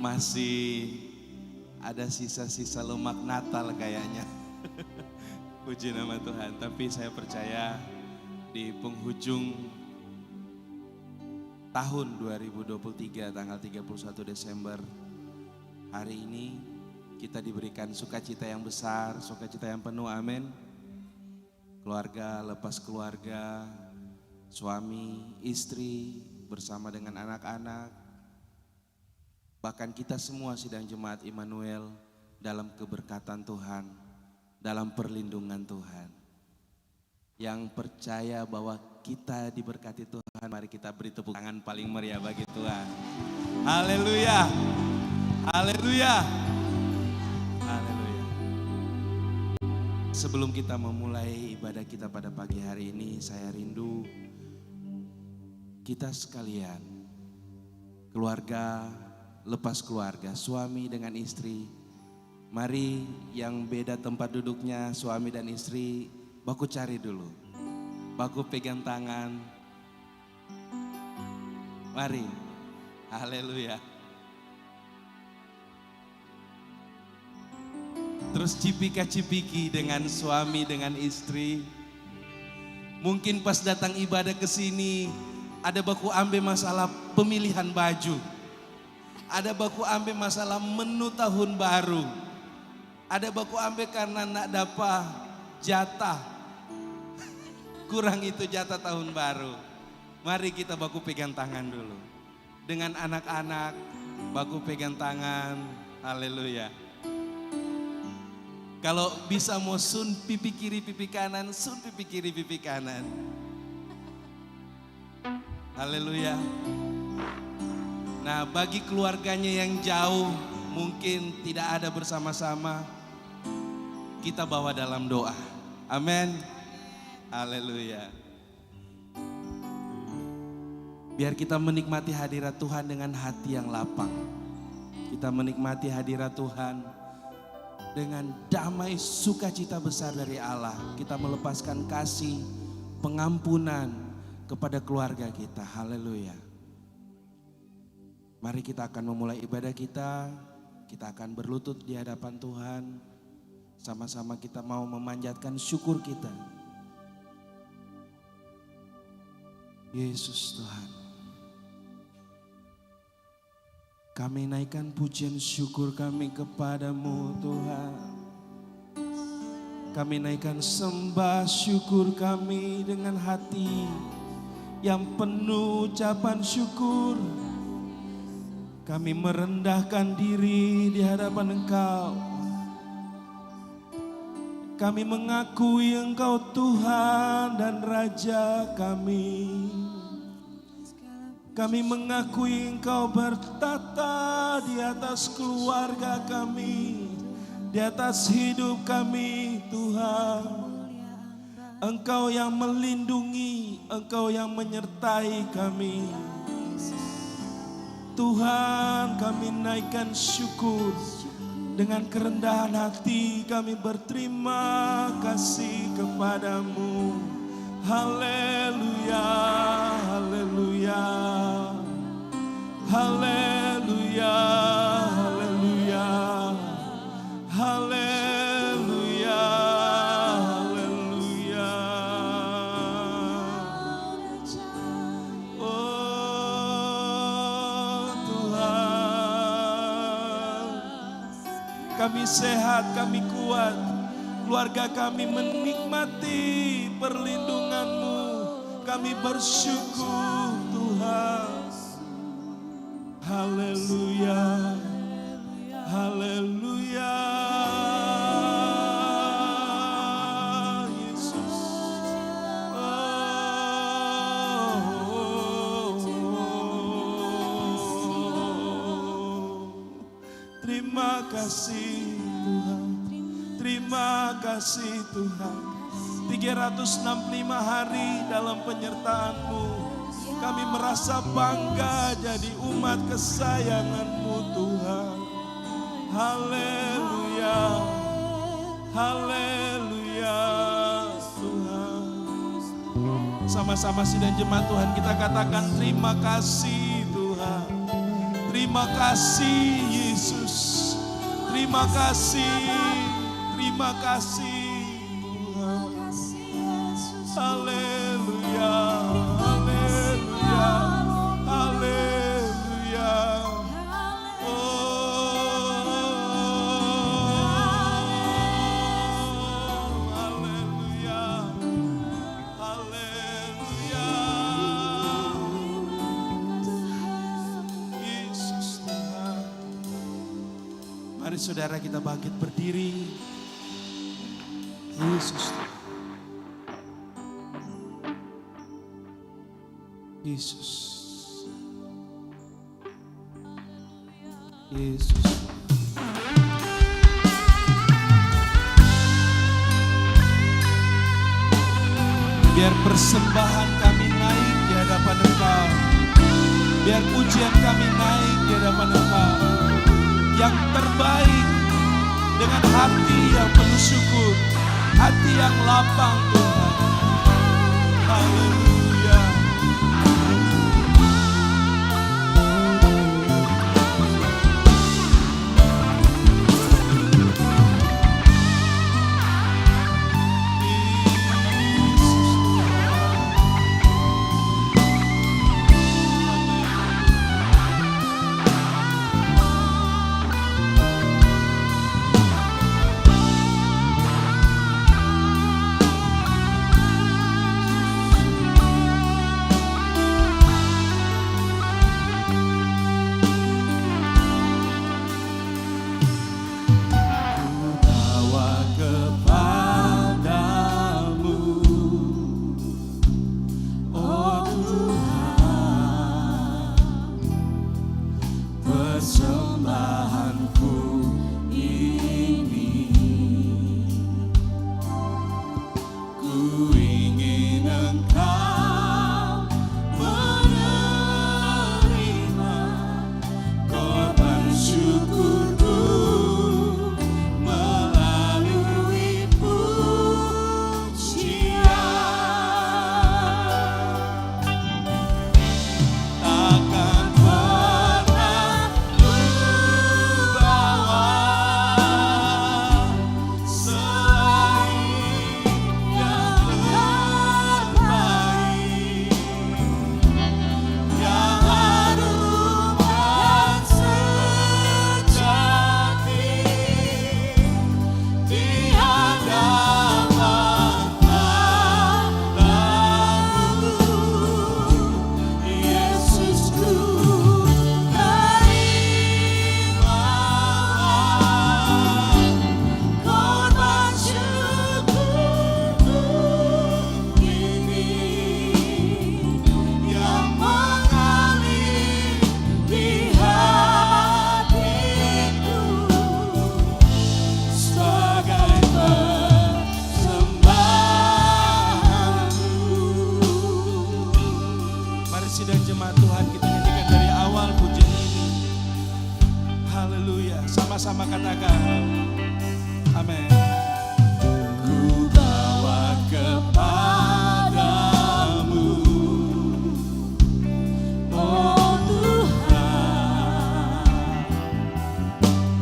Masih ada sisa-sisa lemak Natal kayaknya. Puji nama Tuhan. Tapi saya percaya di penghujung tahun 2023 tanggal 31 Desember hari ini kita diberikan sukacita yang besar, sukacita yang penuh, amin. Keluarga lepas keluarga, suami, istri bersama dengan anak-anak, bahkan kita semua sidang jemaat Immanuel dalam keberkatan Tuhan, dalam perlindungan Tuhan. Yang percaya bahwa kita diberkati Tuhan, mari kita beri tepuk tangan paling meriah bagi Tuhan. Haleluya, haleluya, haleluya. Sebelum kita memulai ibadah kita pada pagi hari ini, saya rindu kita sekalian, keluarga lepas keluarga, suami dengan istri, mari yang beda tempat duduknya suami dan istri, baku cari dulu, baku pegang tangan, mari, haleluya. Terus cipika-cipiki dengan suami dengan istri. Mungkin pas datang ibadah ke sini ada baku ambe masalah pemilihan baju. Ada baku ambe masalah menu tahun baru. Ada baku ambe karena nak dapat jatah. Kurang itu jatah tahun baru. Mari kita baku pegang tangan dulu. Dengan anak-anak baku pegang tangan. Haleluya. Kalau bisa mau sun pipi kiri pipi kanan, sun pipi kiri pipi kanan. Haleluya. Nah, bagi keluarganya yang jauh mungkin tidak ada bersama-sama, kita bawa dalam doa. Amin. Haleluya. Biar kita menikmati hadirat Tuhan dengan hati yang lapang. Kita menikmati hadirat Tuhan dengan damai sukacita besar dari Allah. Kita melepaskan kasih, pengampunan kepada keluarga kita. Haleluya. Mari kita akan memulai ibadah kita. Kita akan berlutut di hadapan Tuhan. Sama-sama kita mau memanjatkan syukur kita. Yesus Tuhan. Kami naikkan pujian syukur kami kepadamu Tuhan. Kami naikkan sembah syukur kami dengan hati yang penuh ucapan syukur. Kami merendahkan diri di hadapan Engkau. Kami mengakui Engkau Tuhan dan Raja kami. Kami mengakui Engkau bertata di atas keluarga kami, di atas hidup kami Tuhan. Engkau yang melindungi, Engkau yang menyertai kami. Tuhan, kami naikkan syukur dengan kerendahan hati, kami berterima kasih kepadamu. Haleluya, haleluya, haleluya, haleluya, haleluya, haleluya. Oh Tuhan, kami sehat, kami kuat, keluarga kami menikmati perlindungan-Mu. Kami bersyukur Tuhan. Haleluya, haleluya. Yesus. Terima kasih Tuhan. Terima kasih Tuhan. 365 hari dalam penyertaan-Mu. Kami merasa bangga jadi umat kesayangan-Mu Tuhan. Haleluya, haleluya Tuhan. Sama-sama sidang jemaat Tuhan kita katakan terima kasih Tuhan. Terima kasih Yesus. Terima kasih. Terima kasih Tuhan. Haleluya. Haleluya. Haleluya. Mari saudara kita bangkit berdiri. Yesus. Yesus. Yesus. Biar persembahan kami naik di hadapan Engkau. Biar pujian kami naik di hadapan Engkau. Yang terbaik dengan hati yang penuh syukur, hati yang lapang Tuhan. Haleluya. Sidang jemaat Tuhan, kita nyanyikan dari awal pujian ini. Haleluya, sama-sama katakan amin. Ku bawa kepadamu, oh Tuhan,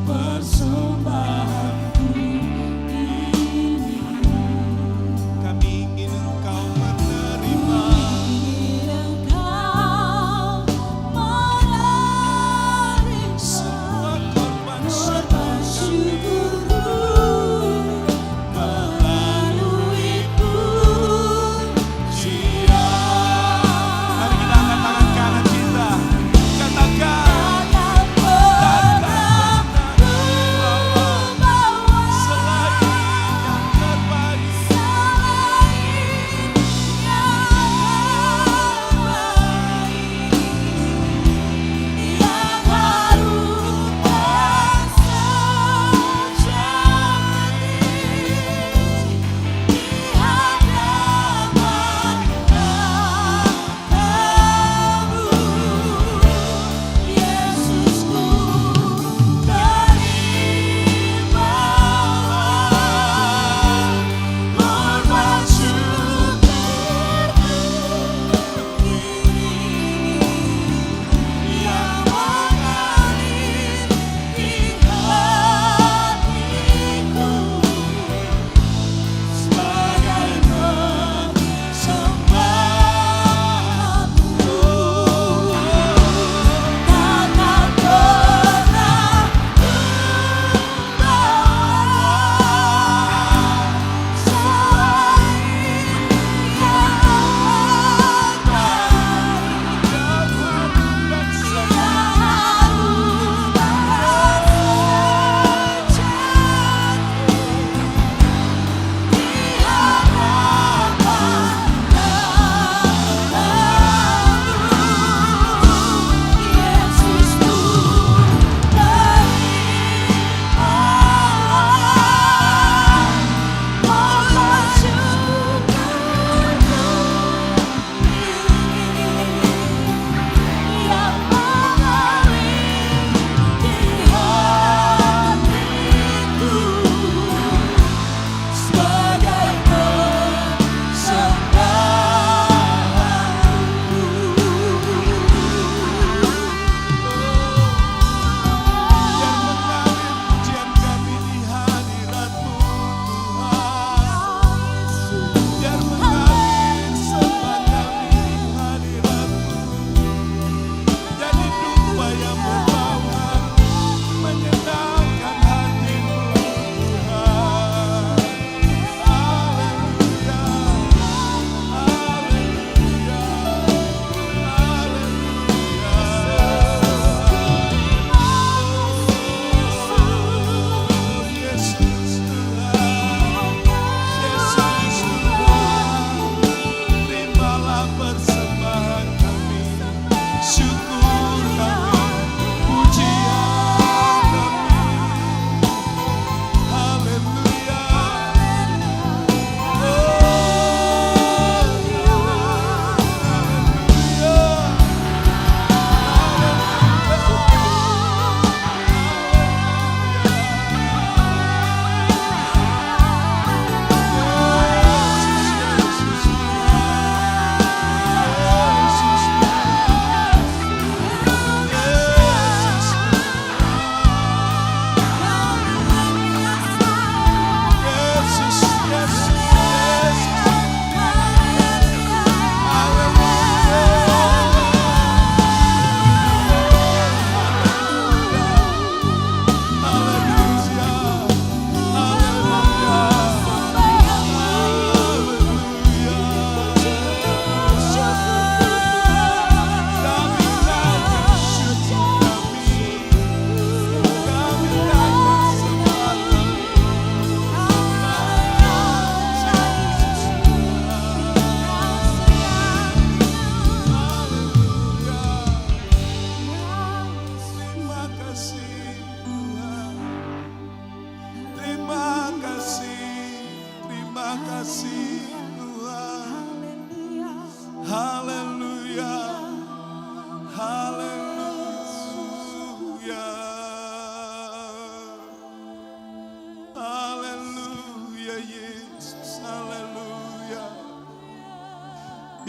persembahanku ini. Kami ingin Engkau menerima Syukurku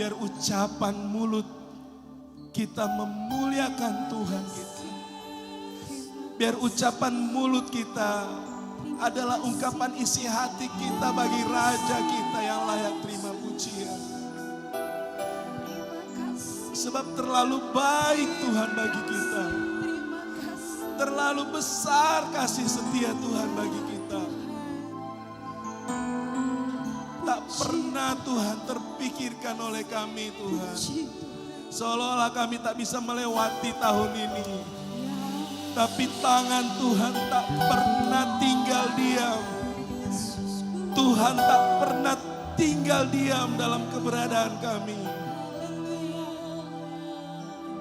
Biar ucapan mulut kita memuliakan Tuhan kita. Biar ucapan mulut kita adalah ungkapan isi hati kita bagi Raja kita yang layak terima pujian. Sebab terlalu baik Tuhan bagi kita. Terlalu besar kasih setia Tuhan bagi kita. Tak pernah Tuhan terpikirkan oleh kami Tuhan. Seolah-olah kami tak bisa melewati tahun ini. Tapi tangan Tuhan tak pernah tinggal diam. Tuhan tak pernah tinggal diam dalam keberadaan kami.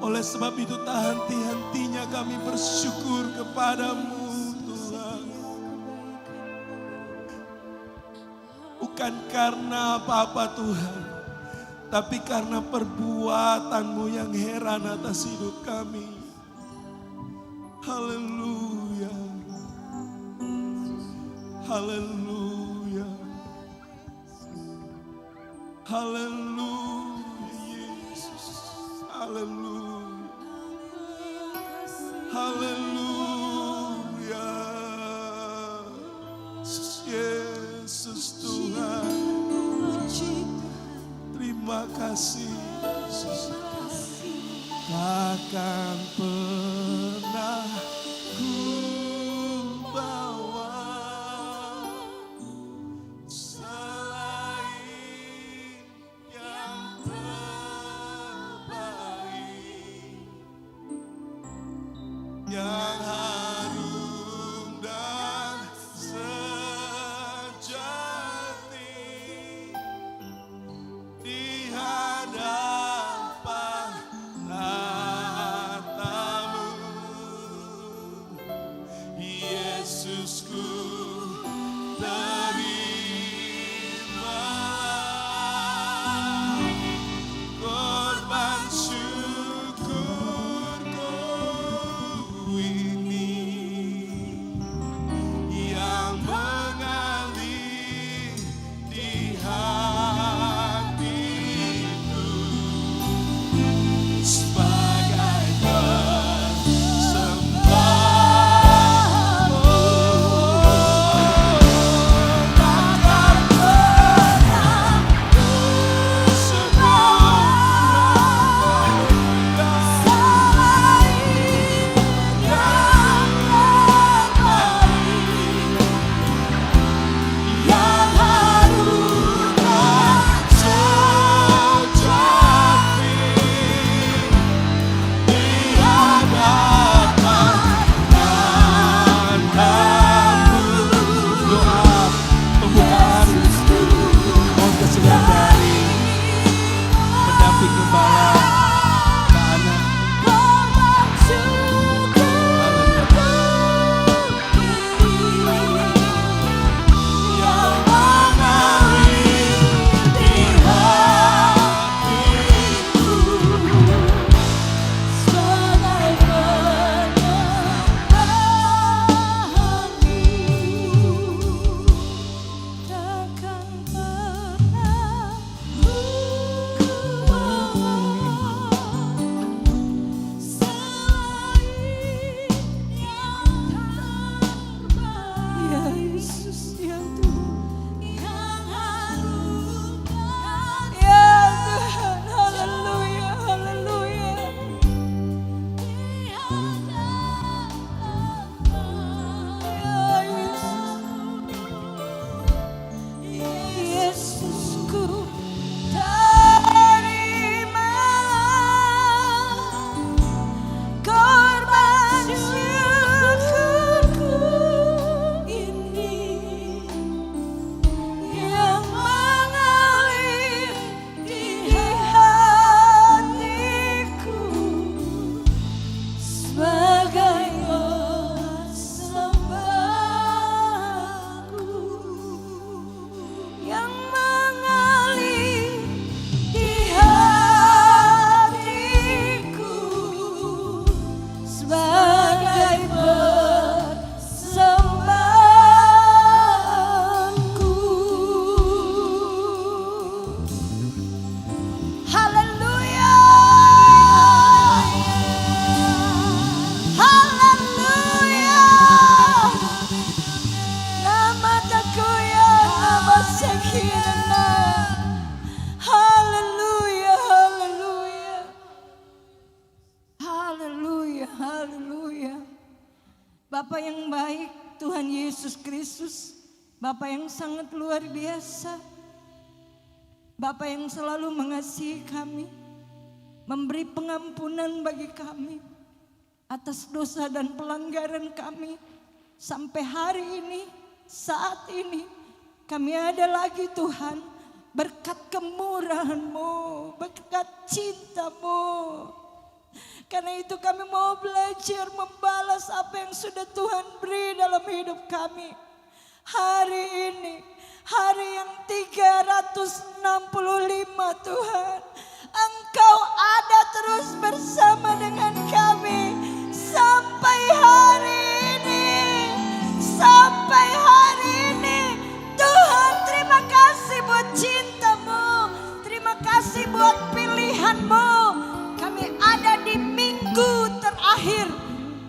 Oleh sebab itu tak henti-hentinya kami bersyukur kepadamu Tuhan. Bukan karena apa-apa Tuhan, tapi karena perbuatan-Mu yang heran atas hidup kami. Haleluya. Haleluya. Haleluya Yesus. Haleluya. Haleluya. Yesus Tuhan. Terima kasih Yesus. Takkan pernah ku bawa selain yang terbaik, yang harum dan sejati di hadapan tatamu. Bapa yang baik, Tuhan Yesus Kristus, Bapa yang sangat luar biasa, Bapa yang selalu mengasihi kami, memberi pengampunan bagi kami atas dosa dan pelanggaran kami. Sampai hari ini, saat ini, kami ada lagi Tuhan, berkat kemurahan-Mu, berkat cinta-Mu. Karena itu kami mau belajar membalas apa yang sudah Tuhan beri dalam hidup kami. Hari ini, hari yang 365 Tuhan, Engkau ada terus bersama dengan kami sampai hari ini. Sampai hari ini Tuhan, terima kasih buat cinta-Mu, terima kasih buat pilihan-Mu. Kami ada di minggu terakhir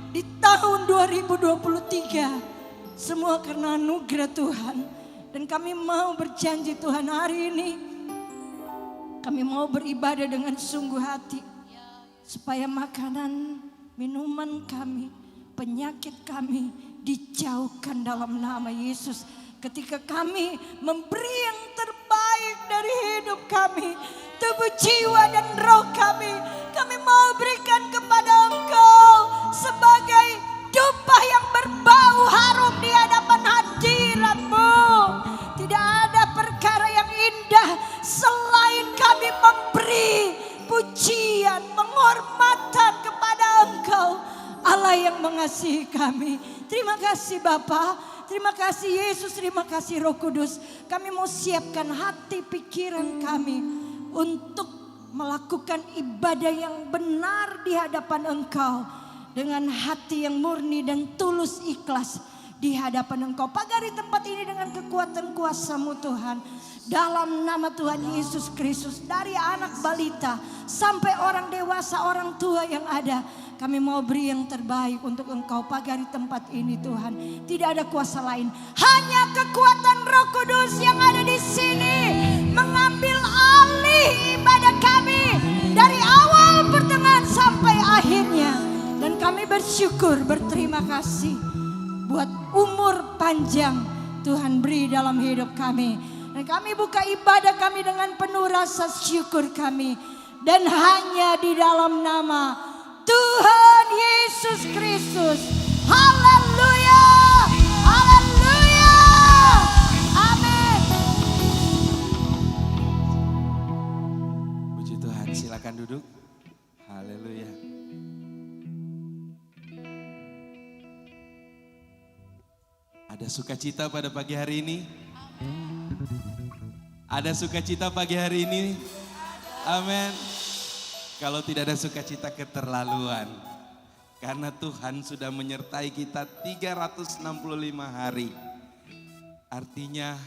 di tahun 2023. Semua karena anugerah Tuhan. Dan kami mau berjanji Tuhan, hari ini kami mau beribadah dengan sungguh hati. Supaya makanan, minuman kami, penyakit kami dijauhkan dalam nama Yesus. Ketika kami memberi yang terbaik dari hidup kami, tubuh, jiwa, dan roh kami mau berikan kepada Engkau sebagai dupa yang berbau harum di hadapan hadirat-Mu. Tidak ada perkara yang indah selain kami memberi pujian, penghormatan kepada Engkau, Allah yang mengasihi kami. Terima kasih Bapa, terima kasih Yesus, terima kasih Roh Kudus. Kami mau siapkan hati pikiran kami untuk melakukan ibadah yang benar di hadapan Engkau. Dengan hati yang murni dan tulus ikhlas di hadapan Engkau. Pagari tempat ini dengan kekuatan kuasa-Mu Tuhan. Dalam nama Tuhan Yesus Kristus, dari anak balita sampai orang dewasa, orang tua yang ada, kami mau beri yang terbaik untuk Engkau pagari tempat ini Tuhan. Tidak ada kuasa lain, hanya kekuatan Roh Kudus yang ada di sini mengambil alih ibadah kami dari awal, pertengahan sampai akhirnya. Dan kami bersyukur, berterima kasih buat umur panjang Tuhan beri dalam hidup kami. Dan kami buka ibadah kami dengan penuh rasa syukur kami. Dan hanya di dalam nama Tuhan Yesus Kristus. Haleluya, haleluya, amin. Puji Tuhan, silakan duduk. Haleluya. Ada sukacita pada pagi hari ini? Ada sukacita pagi hari ini? Amin. Kalau tidak ada sukacita, keterlaluan. Karena Tuhan sudah menyertai kita 365 hari. Artinya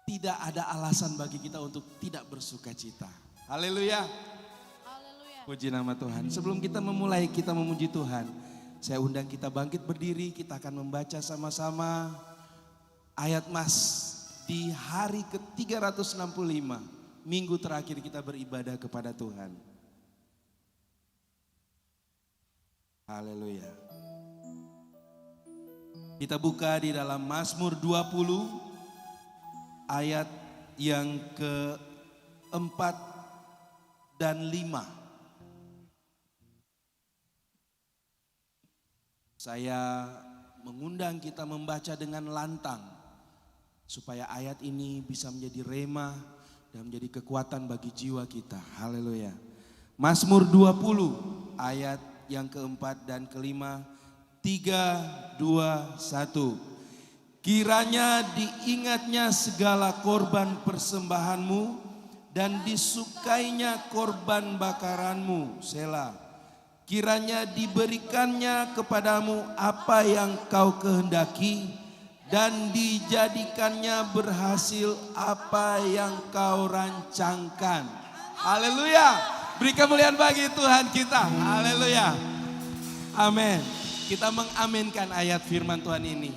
tidak ada alasan bagi kita untuk tidak bersukacita. Haleluya. Puji nama Tuhan. Sebelum kita memulai, kita memuji Tuhan. Saya undang kita bangkit berdiri, kita akan membaca sama-sama ayat Mas di hari ke-365, minggu terakhir kita beribadah kepada Tuhan. Haleluya. Kita buka di dalam Mazmur 20 ayat yang ke-4 dan 5. Saya mengundang kita membaca dengan lantang supaya ayat ini bisa menjadi rema dan menjadi kekuatan bagi jiwa kita. Haleluya. Mazmur 20 ayat yang keempat dan kelima. 3, 2, 1. Kiranya diingatnya segala korban persembahanmu dan disukainya korban bakaranmu. Selah. Kiranya diberikannya kepadamu apa yang kau kehendaki dan dijadikannya berhasil apa yang kau rancangkan. Haleluya. Beri kemuliaan bagi Tuhan kita. Haleluya. Amin. Kita mengaminkan ayat firman Tuhan ini.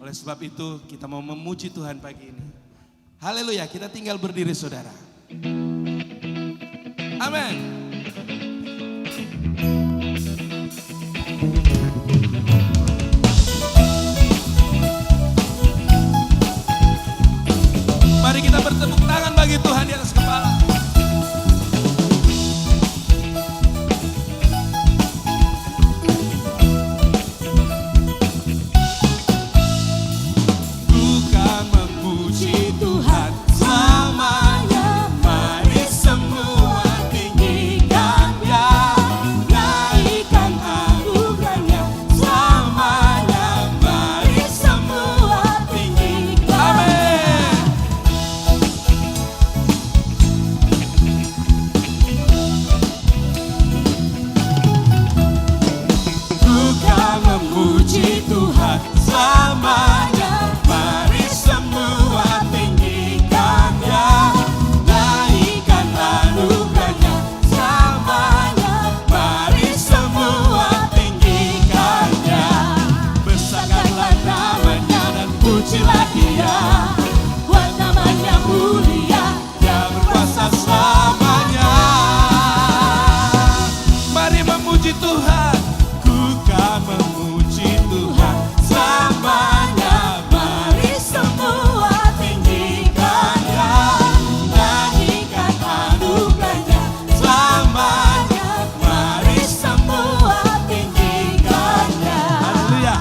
Oleh sebab itu kita mau memuji Tuhan pagi ini. Haleluya. Kita tinggal berdiri saudara. Amin. selamanya. Mari semua tinggikan Dia, naikkan anugerahnya selamanya. Mari semua tinggikan Dia, besarkanlah namanya dan pujilah Dia. Buat namanya mulia, Dia berkuasa selamanya. Mari memuji Tuhan, ku kan memuji Tuhan selamanya. Mari semua tinggikan Dia, nyanyikan anugerahnya selamanya. Mari semua tinggikan Dia. Haleluya.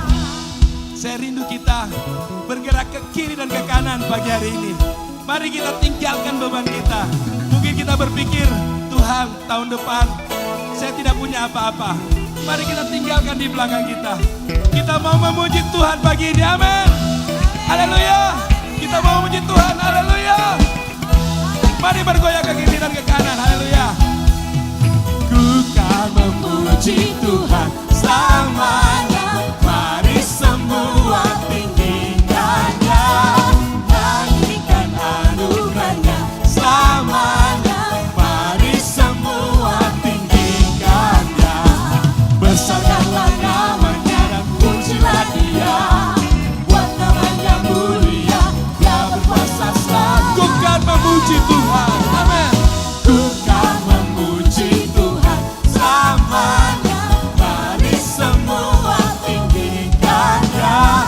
Saya rindu kita bergerak ke kiri dan ke kanan pagi hari ini. Mari kita tinggalkan beban kita. Mungkin kita berpikir, Tuhan, tahun depan saya tidak punya apa-apa. Mari kita tinggalkan di belakang kita. Kita mau memuji Tuhan pagi ini, amin. Haleluya. Kita mau memuji Tuhan, haleluya. Mari bergoyang ke kiri dan ke kanan, haleluya. Ku kan memuji Tuhan selamanya. Mari semua tinggikan Dia, nyanyikan anugerahnya selamanya. Mari semua tinggikan Dia, besarkanlah namanya dan pujilah Dia. Buat namanya mulia, Dia berkuasa selamanya. Ku kan memuji Tuhan, amin. Ku kan memuji Tuhan selamanya. Mari semua tinggikan Dia,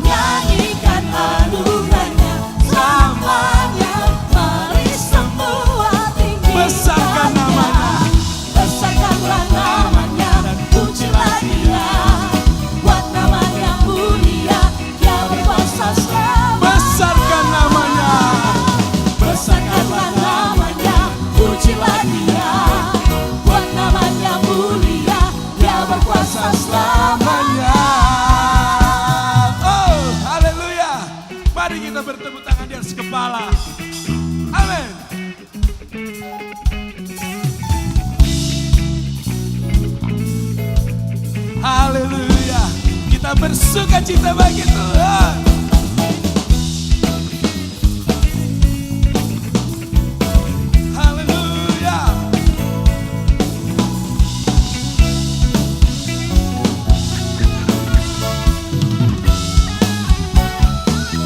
nyanyikan anugerahnya selamanya. Mari semua tinggikan besarkan namanya, besarkanlah namanya dan pujilah Dia. Buat namanya mulia, Dia berkuasa selamanya. Besarkan namanya, besarkanlah namanya, pujilah Dia. Buat namanya mulia, Dia berkuasa selamanya. Oh, haleluya. Mari kita bertepuk tangan di atas kepala. Amin. Haleluya. Kita bersuka cita bagi Tuhan. Haleluya.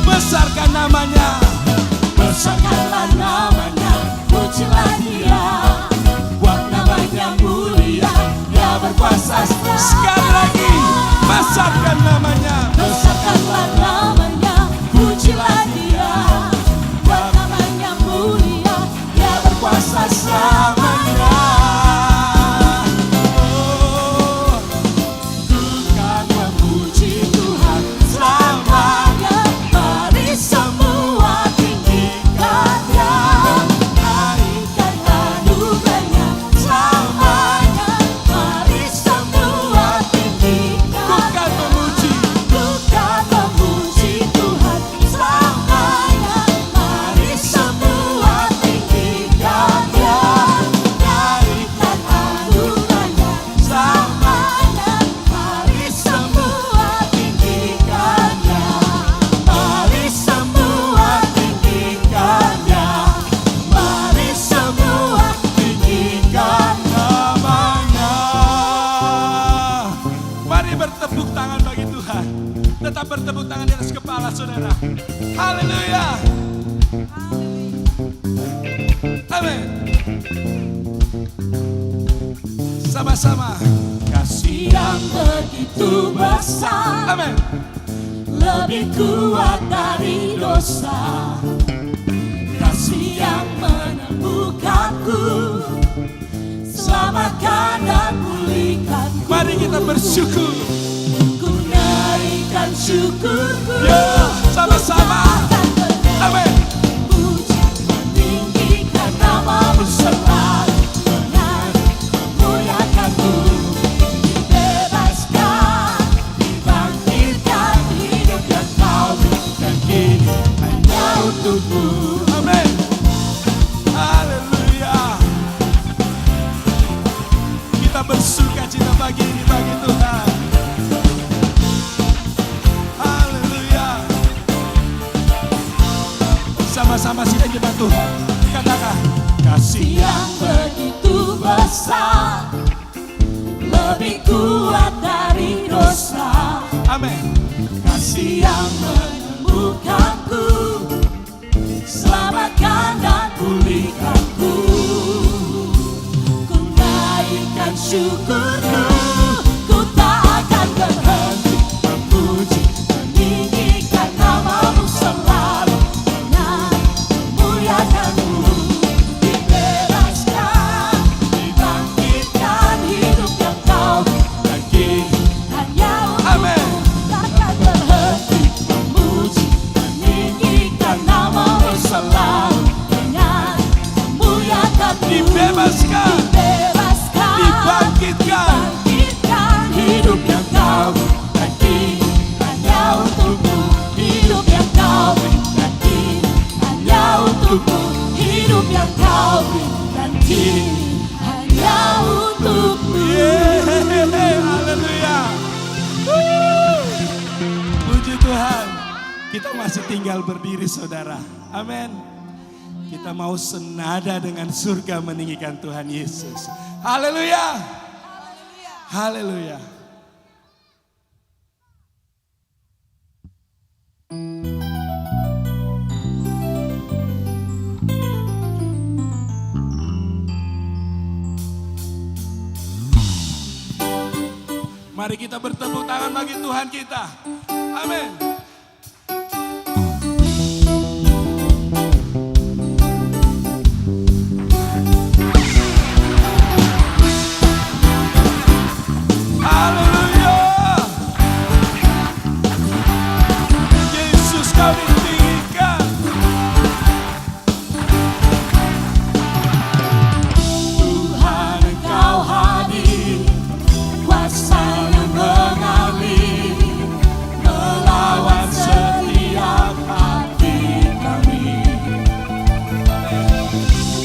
Besarkan namanya, besarkanlah namanya, pujilah Dia. Buat namanya mulia, Dia berkuasa. Sekali lagi, besarkan namanya, besarkanlah namanya, pujilah Dia. Buat namanya mulia, Dia berkuasa selamanya. Oh, ku kan memuji Tuhan selamanya. Mari semua tinggikan Dia, naikkan anugerahnya selamanya. Mari semua tinggikan. Ku kan memuji Tuhan selamanya. Mari semua tinggikan Dia, naikkan anugerahnya selamanya. Mari semua tinggikan Dia, mari semua tinggikan Dia, mari semua tinggikan namanya. Mari bertepuk tangan bagi Tuhan. Tetap bertepuk tangan di atas kepala saudara. Haleluya. Amin. Sama-sama. Kasih yang begitu besar, amin, lebih kuat dari dosa. Kasih yang menemukanku, selamatkan dan pulihkanku. Mari kita bersyukur. Ku naikkan syukurku, ya, sama-sama. Amin. Puji meninggikan nama-Mu selalu, memuliakan-Mu, dibebaskan, dibangkitkan, hidup yang Kau berikan kini hanya untuk-Mu. Amin. Haleluya. Kita bersuka cita pagi ini bagi Tuhan. Haleluya. masih ada jemaat Tuhan. Katakan, kasih yang begitu besar, lebih kuat dari dosa. Amin. Kasih yang menyembuhkanku, selamatkan dan pulihkanku. Ku naikkan syukurku, ku tak akan berhenti memuji, meninggikan namamu selalu, dengan memuliakanmu. Dibebaskan, dibangkitkan, hidup yang kau bagi hanya Amin. untuk takkan berhenti memuji, meninggikan namamu selalu, dengan memuliakanmu. Dibebaskan, Dibebaskan, dibangkitkan, bangkitkan, hidup yang kau bagi hanya untukmu, hidup yang kau bagi hanya untukmu, hidup yang kau bagi hanya untukmu. Haleluya. Puji Tuhan. Kita masih tinggal berdiri saudara. Amin. Kita mau senada dengan surga meninggikan Tuhan Yesus. Haleluya. Haleluya. Mari kita bertepuk tangan bagi Tuhan kita. Amin. Haleluya. Yesus kau ditinggikan. Tuhan engkau hadir, kuasa yang mengalir, melawan setiap hati kami.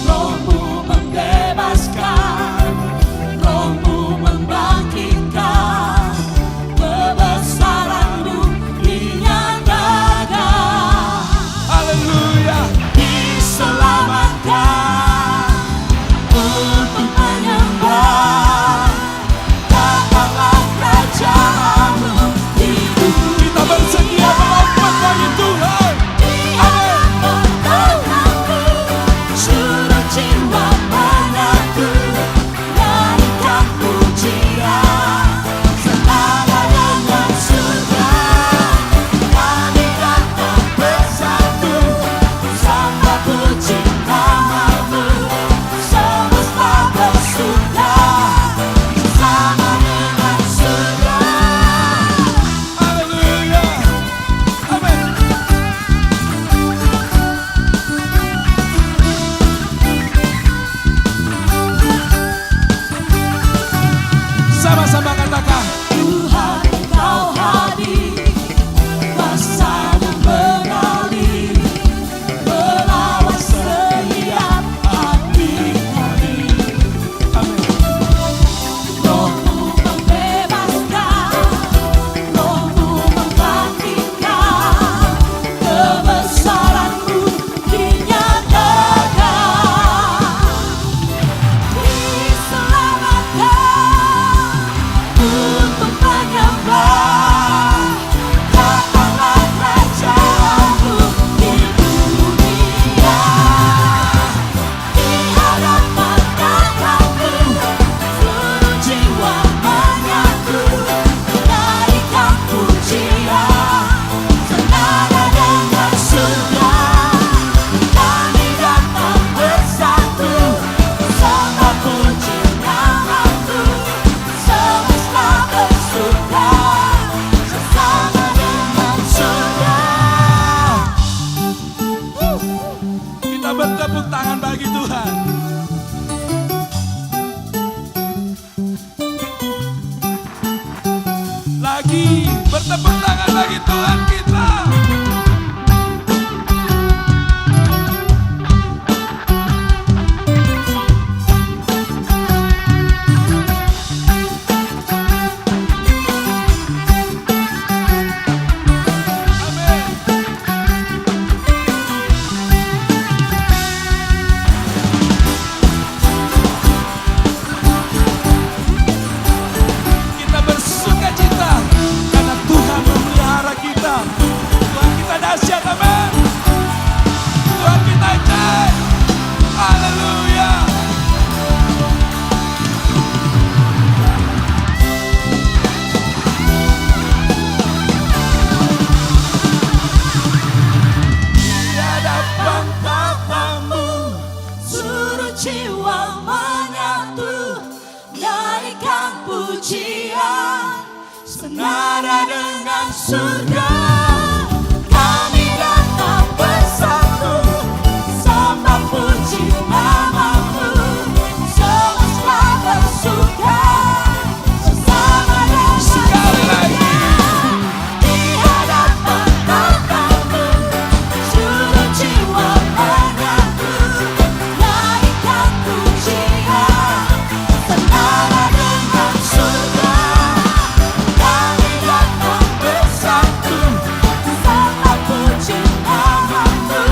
Roh-Mu membebaskan, Roh-Mu membangkitkan, kebesaran-Mu dinyatakan. Haleluya. Diselamatkan untuk menyembah, datanglah kerajaan-Mu di dunia. Kita bersedia melompat bagi Tuhan. Amin. Seluruh jiwa menyatu, nyanyikan pujian, senada dengan surga. Kami datang bersatu, sembah puji namamu, semesta bersuka, sama dengan surga. Haleluya. Amin. Sama-sama katakan. Tuhan engkau hadir, kuasa-Mu mengalir, melawan setiap hati kami. Amin. Roh-Mu membebaskan, Roh-Mu membangkitkan, kebesaran-Mu dinyatakan. Diselamatkan untuk menyembah, datanglah kerajaan-Mu di dunia. Di hadapan katamu, seluruh jiwa menyatu, naikkan pujian, senada dengan surga. Kami datang bersatu, sembah puji namamu, semesta bersuka, sesama dengan surga. Kita bertepuk tangan bagi Tuhan. Lagi bertepuk tangan bagi Tuhan kita. Amin. pujian senada dengan surga. Kami datang bersatu sembah puji namamu. Semesta bersuka bersama dengan Sekali lagi. di hadapan tatamu. Seluruh jiwa mengaku naikkan pujian senada dengan surga. Kami datang bersatu sembah puji namamu.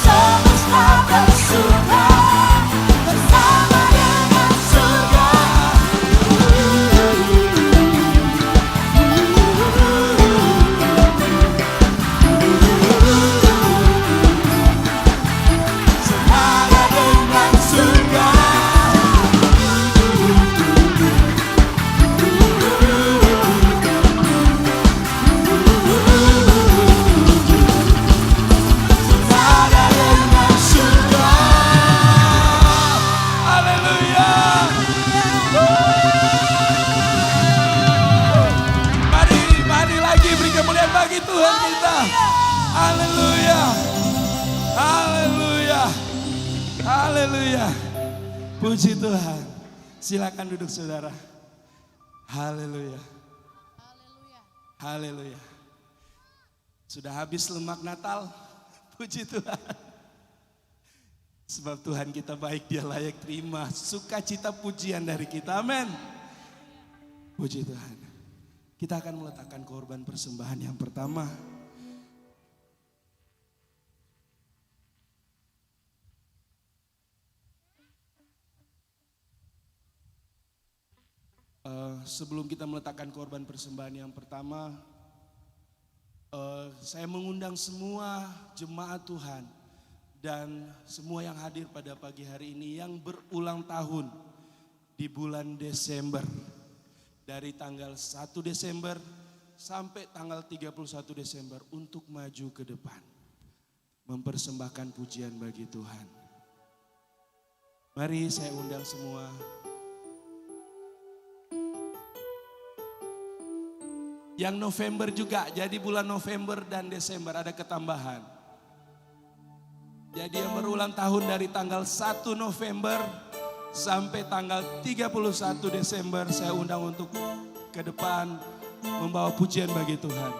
Semesta bersuka bersama dengan surga. Senada dengan surga. Senada dengan surga. Haleluya. Mari lagi beri kemuliaan bagi Tuhan kita. Haleluya. Haleluya. Haleluya. Puji Tuhan. Silakan duduk saudara. Haleluya. Haleluya. Sudah habis lemak Natal. Puji Tuhan. Sebab Tuhan kita baik, Dia layak terima sukacita pujian dari kita. Amin. Puji Tuhan. Kita akan meletakkan korban persembahan yang pertama. Sebelum kita meletakkan korban persembahan yang pertama, saya mengundang semua jemaat Tuhan dan semua yang hadir pada pagi hari ini yang berulang tahun di bulan Desember. Dari tanggal 1 Desember sampai tanggal 31 Desember untuk maju ke depan. Mempersembahkan pujian bagi Tuhan. Mari saya undang semua. Yang November juga, jadi bulan November dan Desember ada ketambahan. Jadi yang berulang tahun dari tanggal 1 November sampai tanggal 31 Desember saya undang untuk ke depan membawa pujian bagi Tuhan.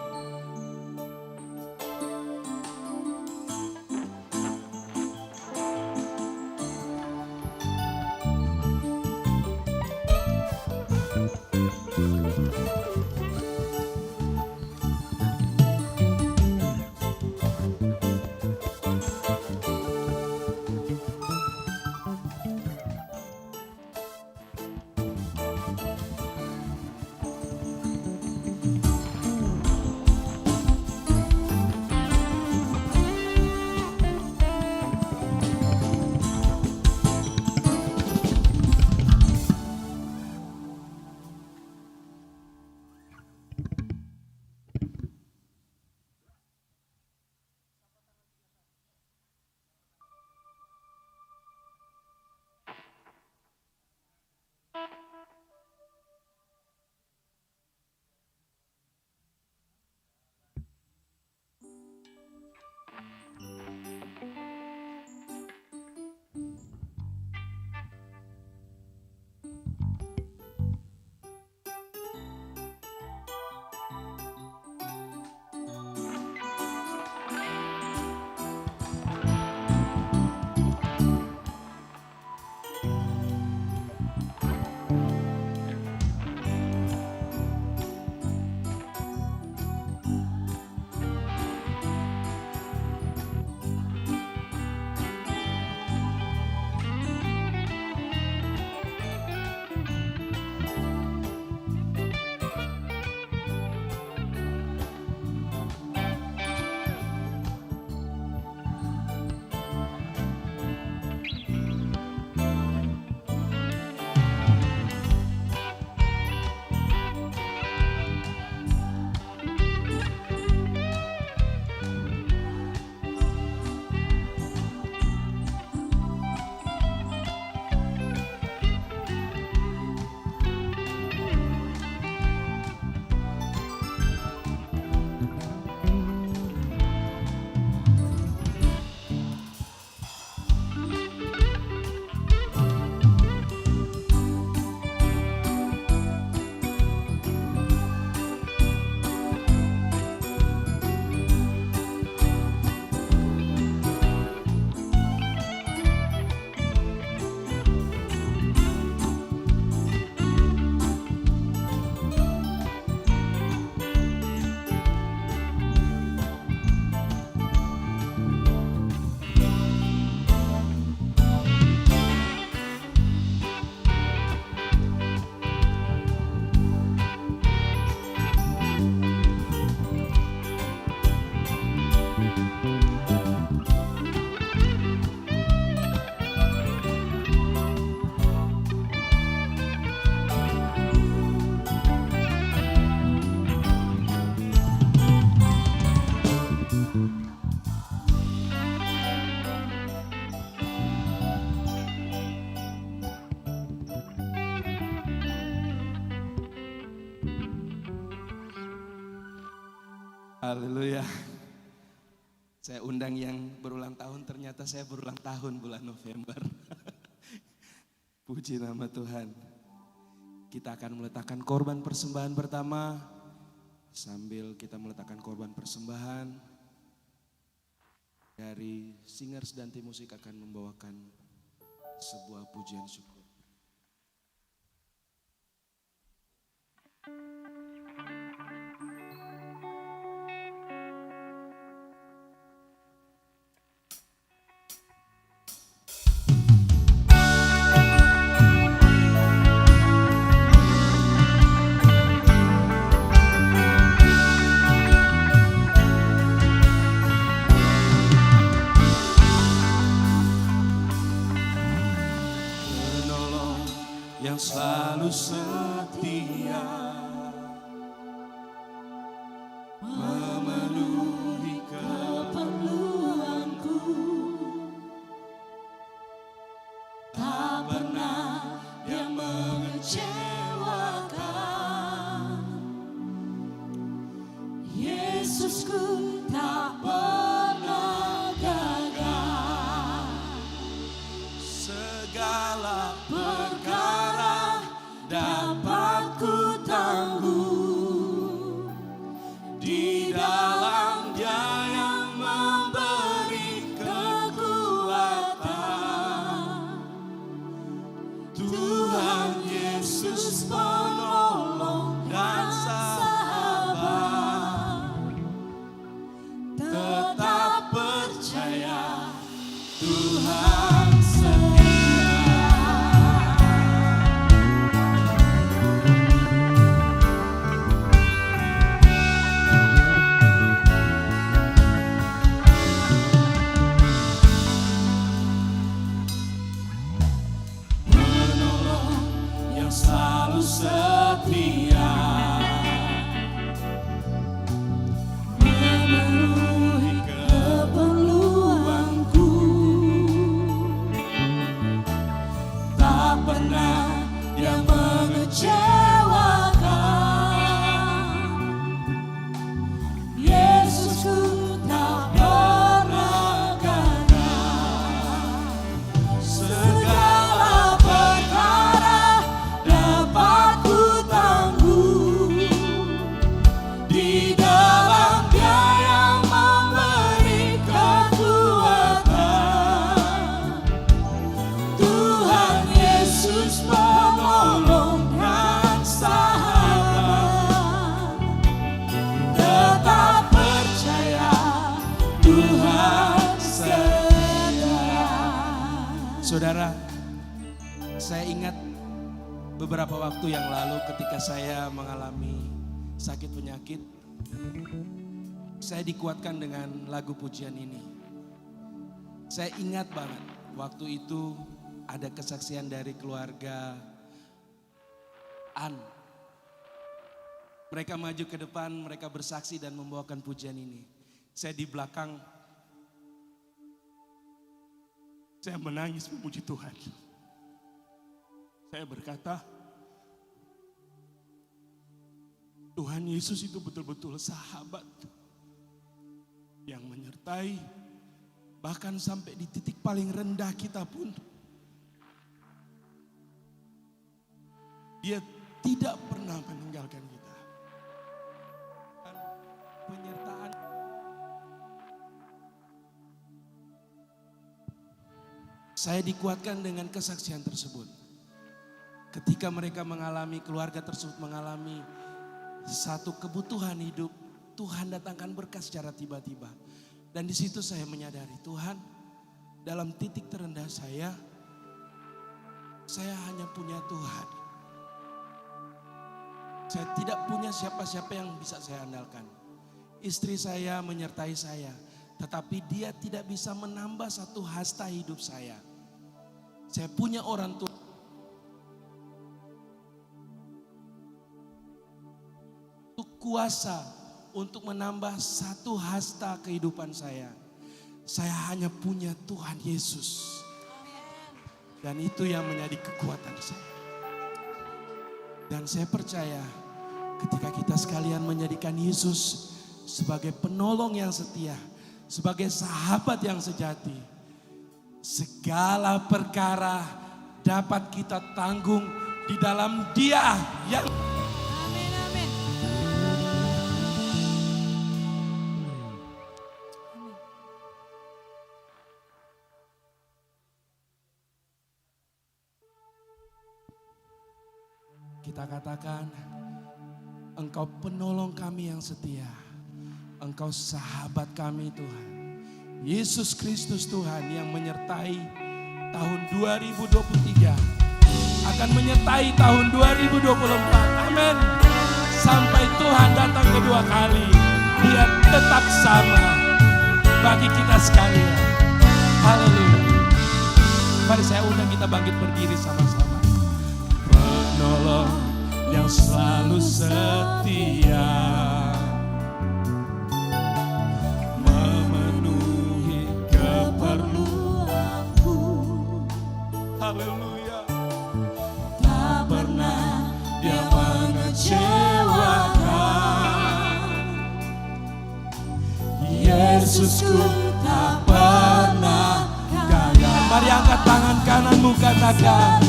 Haleluya. Saya undang yang berulang tahun, ternyata saya berulang tahun bulan November. Puji nama Tuhan. Kita akan meletakkan korban persembahan pertama. Sambil kita meletakkan korban persembahan, dari singers dan tim musik akan membawakan sebuah pujian syukur. Yang selalu setia memenuhi keperluanku, tak pernah dia mengecewakan. Yesusku tak pernah gagal. Segala perkara dapat ku tangguh di dalam Dia yang memberi kekuatan. Tuhan Yesus penolong dan sahabat, tetap percaya Tuhan setia. Selalu setia memenuhi keperluanku, tak pernah dia mengecewakan. Yesusku tak pernah gagal. Segala perkara dapat ku tangguh di dalam Dia yang memberi kekuatan. Tuhan Yesus penolong dan sahabat, tetap percaya Tuhan setia. Saudara, saya ingat beberapa waktu yang lalu ketika saya mengalami sakit penyakit, saya dikuatkan dengan lagu pujian ini. Saya ingat banget waktu itu ada kesaksian dari keluarga An. Mereka maju ke depan, mereka bersaksi dan membawakan pujian ini. Saya di belakang, saya menangis memuji Tuhan. Saya berkata, Tuhan Yesus itu betul-betul sahabat yang menyertai, bahkan sampai di titik paling rendah kita pun Dia tidak pernah meninggalkan kita. Dan penyertaan saya dikuatkan dengan kesaksian tersebut. Ketika mereka mengalami, keluarga tersebut mengalami satu kebutuhan hidup, Tuhan datangkan berkat secara tiba-tiba. Dan di situ saya menyadari, Tuhan, dalam titik terendah saya hanya punya Tuhan. Saya tidak punya siapa-siapa yang bisa saya andalkan. Istri saya menyertai saya, tetapi dia tidak bisa menambah satu hasta hidup saya. Saya punya orang tua kuasa untuk menambah satu hasta kehidupan saya. Saya hanya punya Tuhan Yesus. Dan itu yang menjadi kekuatan saya. Dan saya percaya ketika kita sekalian menjadikan Yesus sebagai penolong yang setia, sebagai sahabat yang sejati. Segala perkara dapat kita tanggung di dalam Dia yang Amin, amin. kita katakan, Engkau penolong kami yang setia. Engkau sahabat kami Tuhan. Yesus Kristus Tuhan yang menyertai tahun 2023. Akan menyertai tahun 2024. Amin. Sampai Tuhan datang kedua kali. Dia tetap sama bagi kita sekalian. Haleluya. Mari saya undang kita bangkit berdiri sama-sama. Penolong yang selalu setia, memenuhi keperluanku. Haleluya. Tak pernah Dia mengecewakan. Yesusku tak pernah gagal. Mari angkat tangan kananmu, katakan,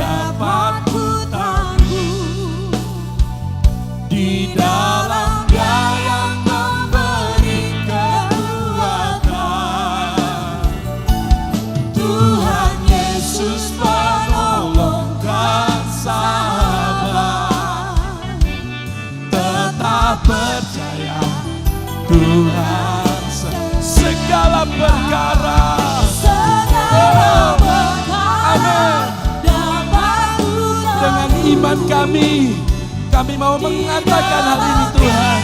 dapat ku tangguh di dalam Dia yang memberi kekuatan. Tuhan Yesus penolong dan sahabat. Tetap percaya Tuhan segala perkara. Amin. Dengan iman kami mau mengatakan hal ini Tuhan.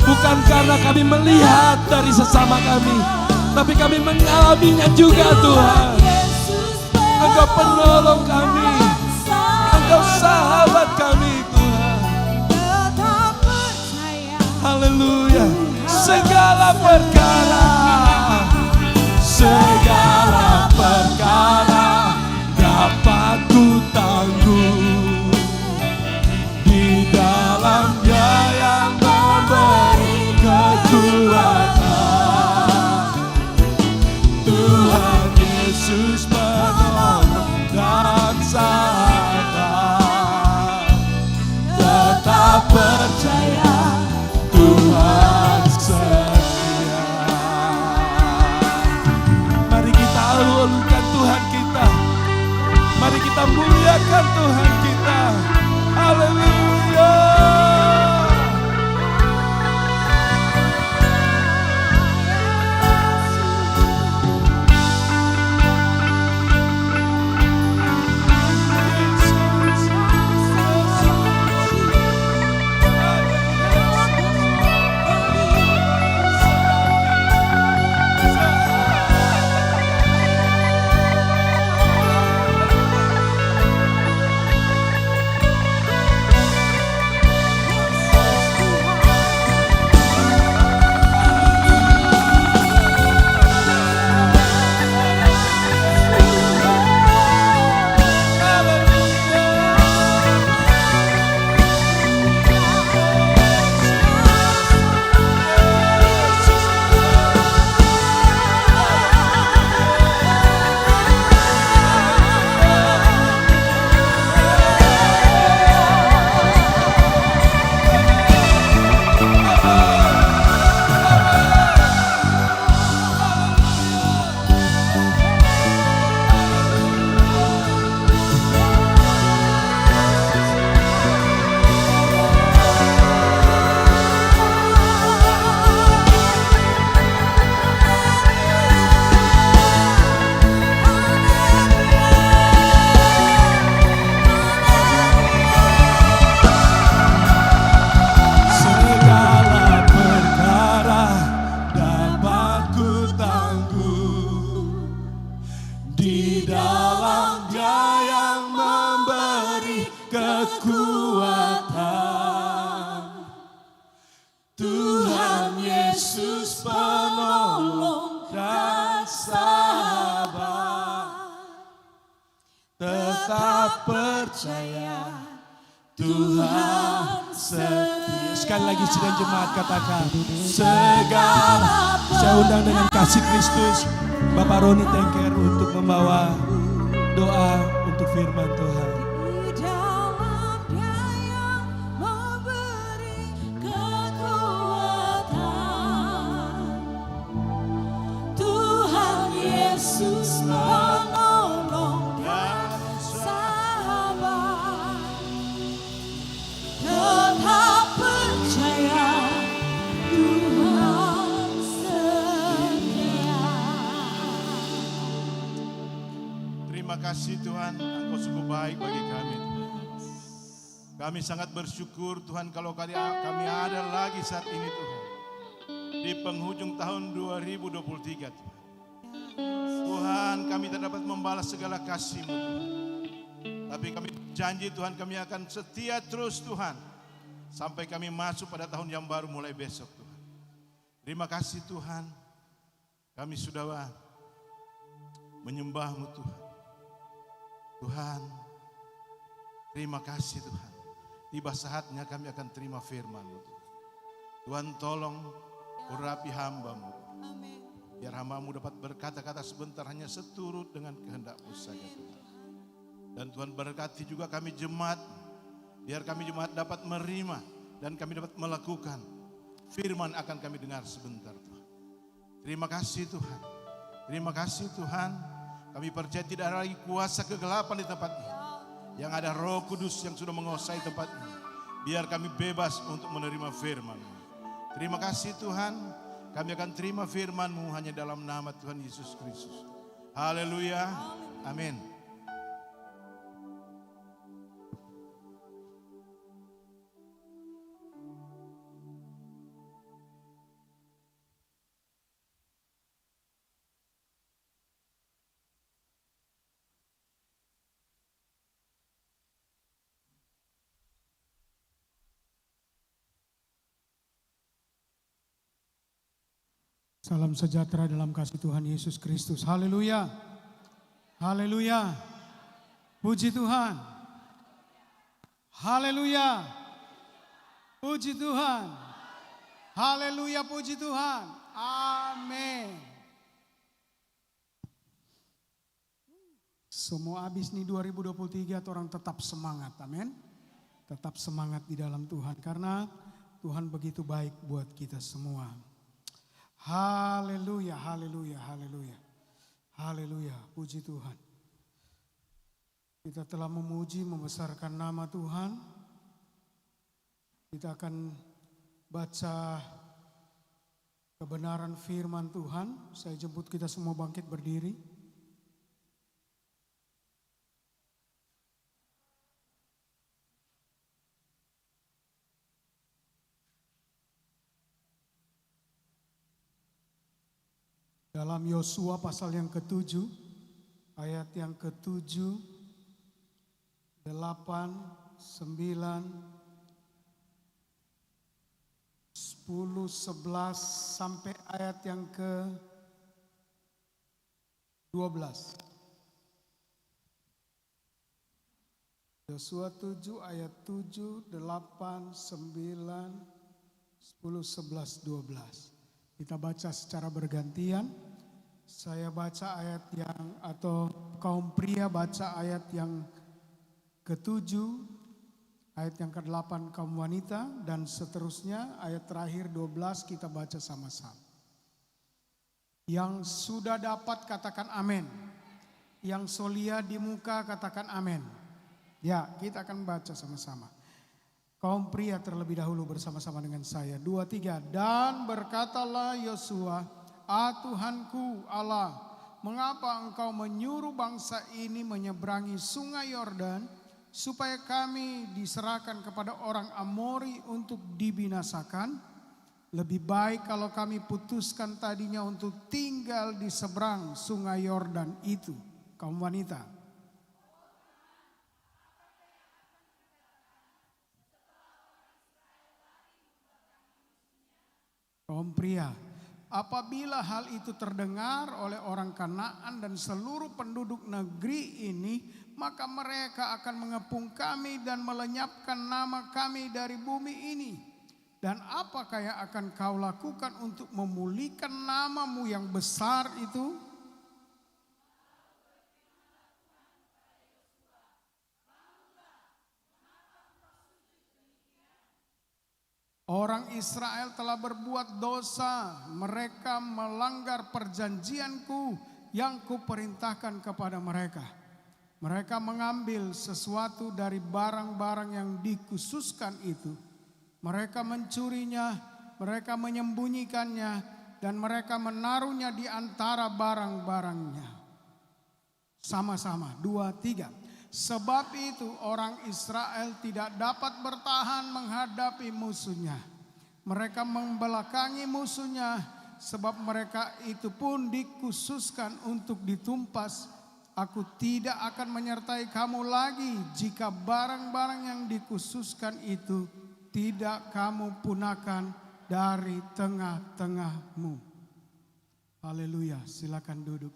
Bukan karena kami melihat dari sesama kami, tapi kami mengalaminya juga Tuhan. Engkau penolong kami, Engkau sahabat kami Tuhan. Haleluya. Segala perkara dapat ku tangguh di dalam Dia yang memberi kekuatan. Tuhan Yesus penolong dan sahabat. Tetap percaya Tuhan setia. Mari kita ulukan Tuhan kita. Mari kita muliakan Tuhan kita. Haleluya. Tuhan setia. Sekali lagi sidang jemaat katakan segala. Saya undang dengan kasih Kristus Bapak Roni Tengker untuk membawa doa untuk firman Tuhan. Di dalam Dia yang memberi kekuatan, Tuhan Yesus menolong dan sabar. Tetap percaya Tuhan setia. Terima kasih Tuhan, Engkau sungguh baik bagi kami. Kami sangat bersyukur Tuhan kalau kami ada lagi saat ini Tuhan. Di penghujung tahun 2023 Tuhan. Tuhan, kami tak dapat membalas segala kasih-Mu Tuhan. Tapi kami janji Tuhan, kami akan setia terus Tuhan. Sampai kami masuk pada tahun yang baru mulai besok Tuhan. Terima kasih Tuhan. Kami sudah menyembah-Mu Tuhan. Tuhan, terima kasih Tuhan. Tiba saatnya kami akan terima firman-Mu Tuhan. Tuhan tolong urapi hamba-Mu. Biar hamba-Mu dapat berkata-kata sebentar hanya seturut dengan kehendak-Mu saja Tuhan. Dan Tuhan berkati juga kami jemaat. Biar kami jemaat dapat menerima dan kami dapat melakukan firman akan kami dengar sebentar Tuhan. Terima kasih Tuhan. Terima kasih Tuhan. Kami percaya tidak ada lagi kuasa kegelapan di tempat ini. Yang ada Roh Kudus yang sudah menguasai tempat ini. Biar kami bebas untuk menerima firman-Mu. Terima kasih Tuhan. Kami akan terima firman-Mu hanya dalam nama Tuhan Yesus Kristus. Haleluya. Amin. Salam sejahtera dalam kasih Tuhan Yesus Kristus. Haleluya. Haleluya. Puji Tuhan. Haleluya. Puji Tuhan. Haleluya, puji Tuhan. Amin. Semua habis nih 2023, orang tetap semangat. Amin. Tetap semangat di dalam Tuhan karena Tuhan begitu baik buat kita semua. Haleluya, haleluya, haleluya. Haleluya, puji Tuhan. Kita telah memuji, membesarkan nama Tuhan. Kita akan baca kebenaran firman Tuhan. Saya jemput kita semua bangkit berdiri. Dalam Yosua pasal yang ke-7, ayat yang ke-7, 8, 9, 10, 11 sampai ayat yang ke-12. Yosua 7 ayat 7, 8, 9, 10, 11, 12. Kita baca secara bergantian. Saya baca ayat yang atau kaum pria baca ayat yang ke-7, ayat yang ke-8 kaum wanita dan seterusnya ayat terakhir 12 kita baca sama-sama. Yang sudah dapat katakan amin. Yang solia di muka katakan amin. Ya, kita akan baca sama-sama. Kaum pria terlebih dahulu bersama-sama dengan saya. 2, 3. Dan berkatalah Yosua, Tuhanku Allah, mengapa engkau menyuruh bangsa ini menyeberangi sungai Yordan, supaya kami diserahkan kepada orang Amori untuk dibinasakan? Lebih baik kalau kami putuskan tadinya untuk tinggal di seberang sungai Yordan itu. Kaum wanita. Kaum pria, apabila hal itu terdengar oleh orang Kanaan dan seluruh penduduk negeri ini, maka mereka akan mengepung kami dan melenyapkan nama kami dari bumi ini. Dan apakah yang akan kau lakukan untuk memulihkan namamu yang besar itu? Orang Israel telah berbuat dosa, mereka melanggar perjanjianku yang kuperintahkan kepada mereka. Mereka mengambil sesuatu dari barang-barang yang dikhususkan itu. Mereka mencurinya, mereka menyembunyikannya, dan mereka menaruhnya di antara barang-barangnya. Sama-sama, 2, 3. Sebab itu orang Israel tidak dapat bertahan menghadapi musuhnya. Mereka membelakangi musuhnya, sebab mereka itu pun dikhususkan untuk ditumpas. Aku tidak akan menyertai kamu lagi jika barang-barang yang dikhususkan itu tidak kamu punahkan dari tengah-tengahmu. Haleluya, silakan duduk.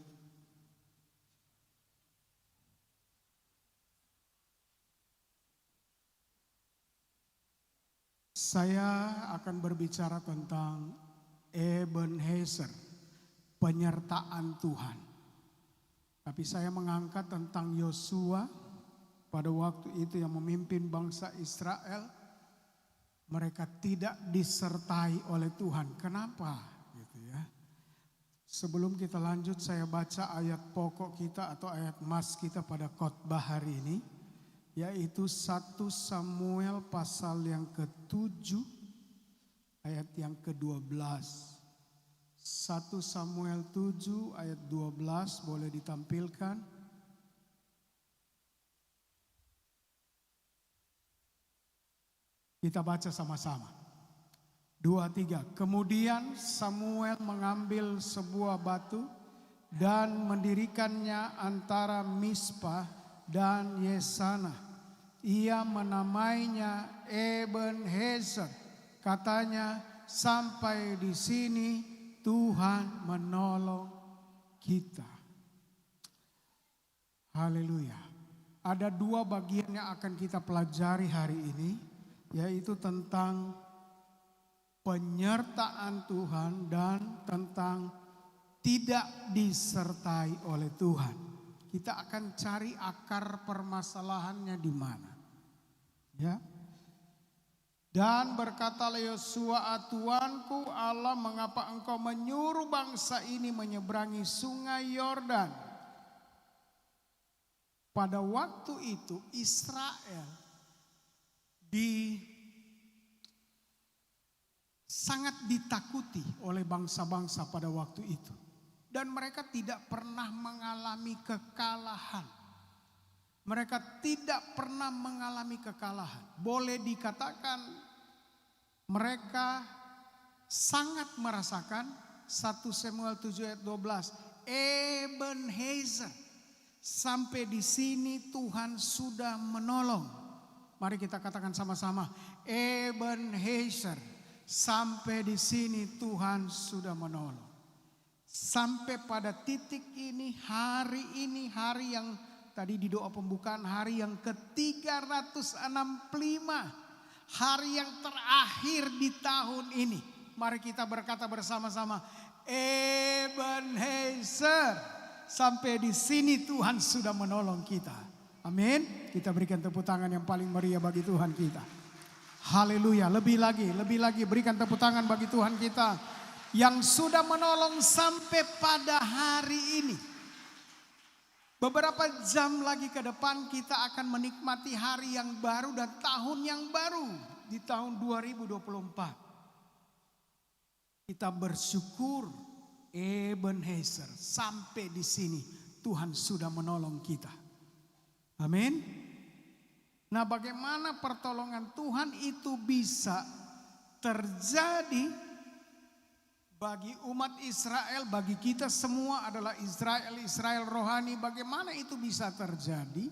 Saya akan berbicara tentang Ebenezer, penyertaan Tuhan. Tapi saya mengangkat tentang Yosua pada waktu itu yang memimpin bangsa Israel. Mereka tidak disertai oleh Tuhan. Kenapa? Gitu ya. Sebelum kita lanjut, saya baca ayat pokok kita atau ayat emas kita pada khotbah hari ini, yaitu 1 Samuel pasal yang ke-7 ayat yang ke-12. 1 Samuel 7 ayat 12 boleh ditampilkan. Kita baca sama-sama. 2, 3. Kemudian Samuel mengambil sebuah batu dan mendirikannya antara Mispa dan Yesana. Ia menamainya Ebenezer. Katanya, sampai di sini Tuhan menolong kita. Haleluya. Ada 2 bagian yang akan kita pelajari hari ini, yaitu tentang penyertaan Tuhan dan tentang tidak disertai oleh Tuhan. Kita akan cari akar permasalahannya di mana. Ya. Dan berkatalah Yosua, Tuanku Allah, mengapa engkau menyuruh bangsa ini menyeberangi sungai Yordan? Pada waktu itu Israel sangat ditakuti oleh bangsa-bangsa pada waktu itu. Dan mereka tidak pernah mengalami kekalahan. Mereka tidak pernah mengalami kekalahan. Boleh dikatakan mereka sangat merasakan 1 Samuel 7 ayat 12. Ebenezer, sampai di sini Tuhan sudah menolong. Mari kita katakan sama-sama. Ebenezer, sampai di sini Tuhan sudah menolong. Sampai pada titik ini, hari yang tadi di doa pembukaan, hari yang ke-365. Hari yang terakhir di tahun ini. Mari kita berkata bersama-sama, Ebenezer, sampai di sini Tuhan sudah menolong kita. Amin. Kita berikan tepuk tangan yang paling meriah bagi Tuhan kita. Haleluya. Lebih lagi berikan tepuk tangan bagi Tuhan kita yang sudah menolong sampai pada hari ini. Beberapa jam lagi ke depan kita akan menikmati hari yang baru dan tahun yang baru di tahun 2024. Kita bersyukur Ebenezer, sampai di sini Tuhan sudah menolong kita. Amin. Nah, bagaimana pertolongan Tuhan itu bisa terjadi bagi umat Israel, bagi kita semua adalah Israel rohani. Bagaimana itu bisa terjadi?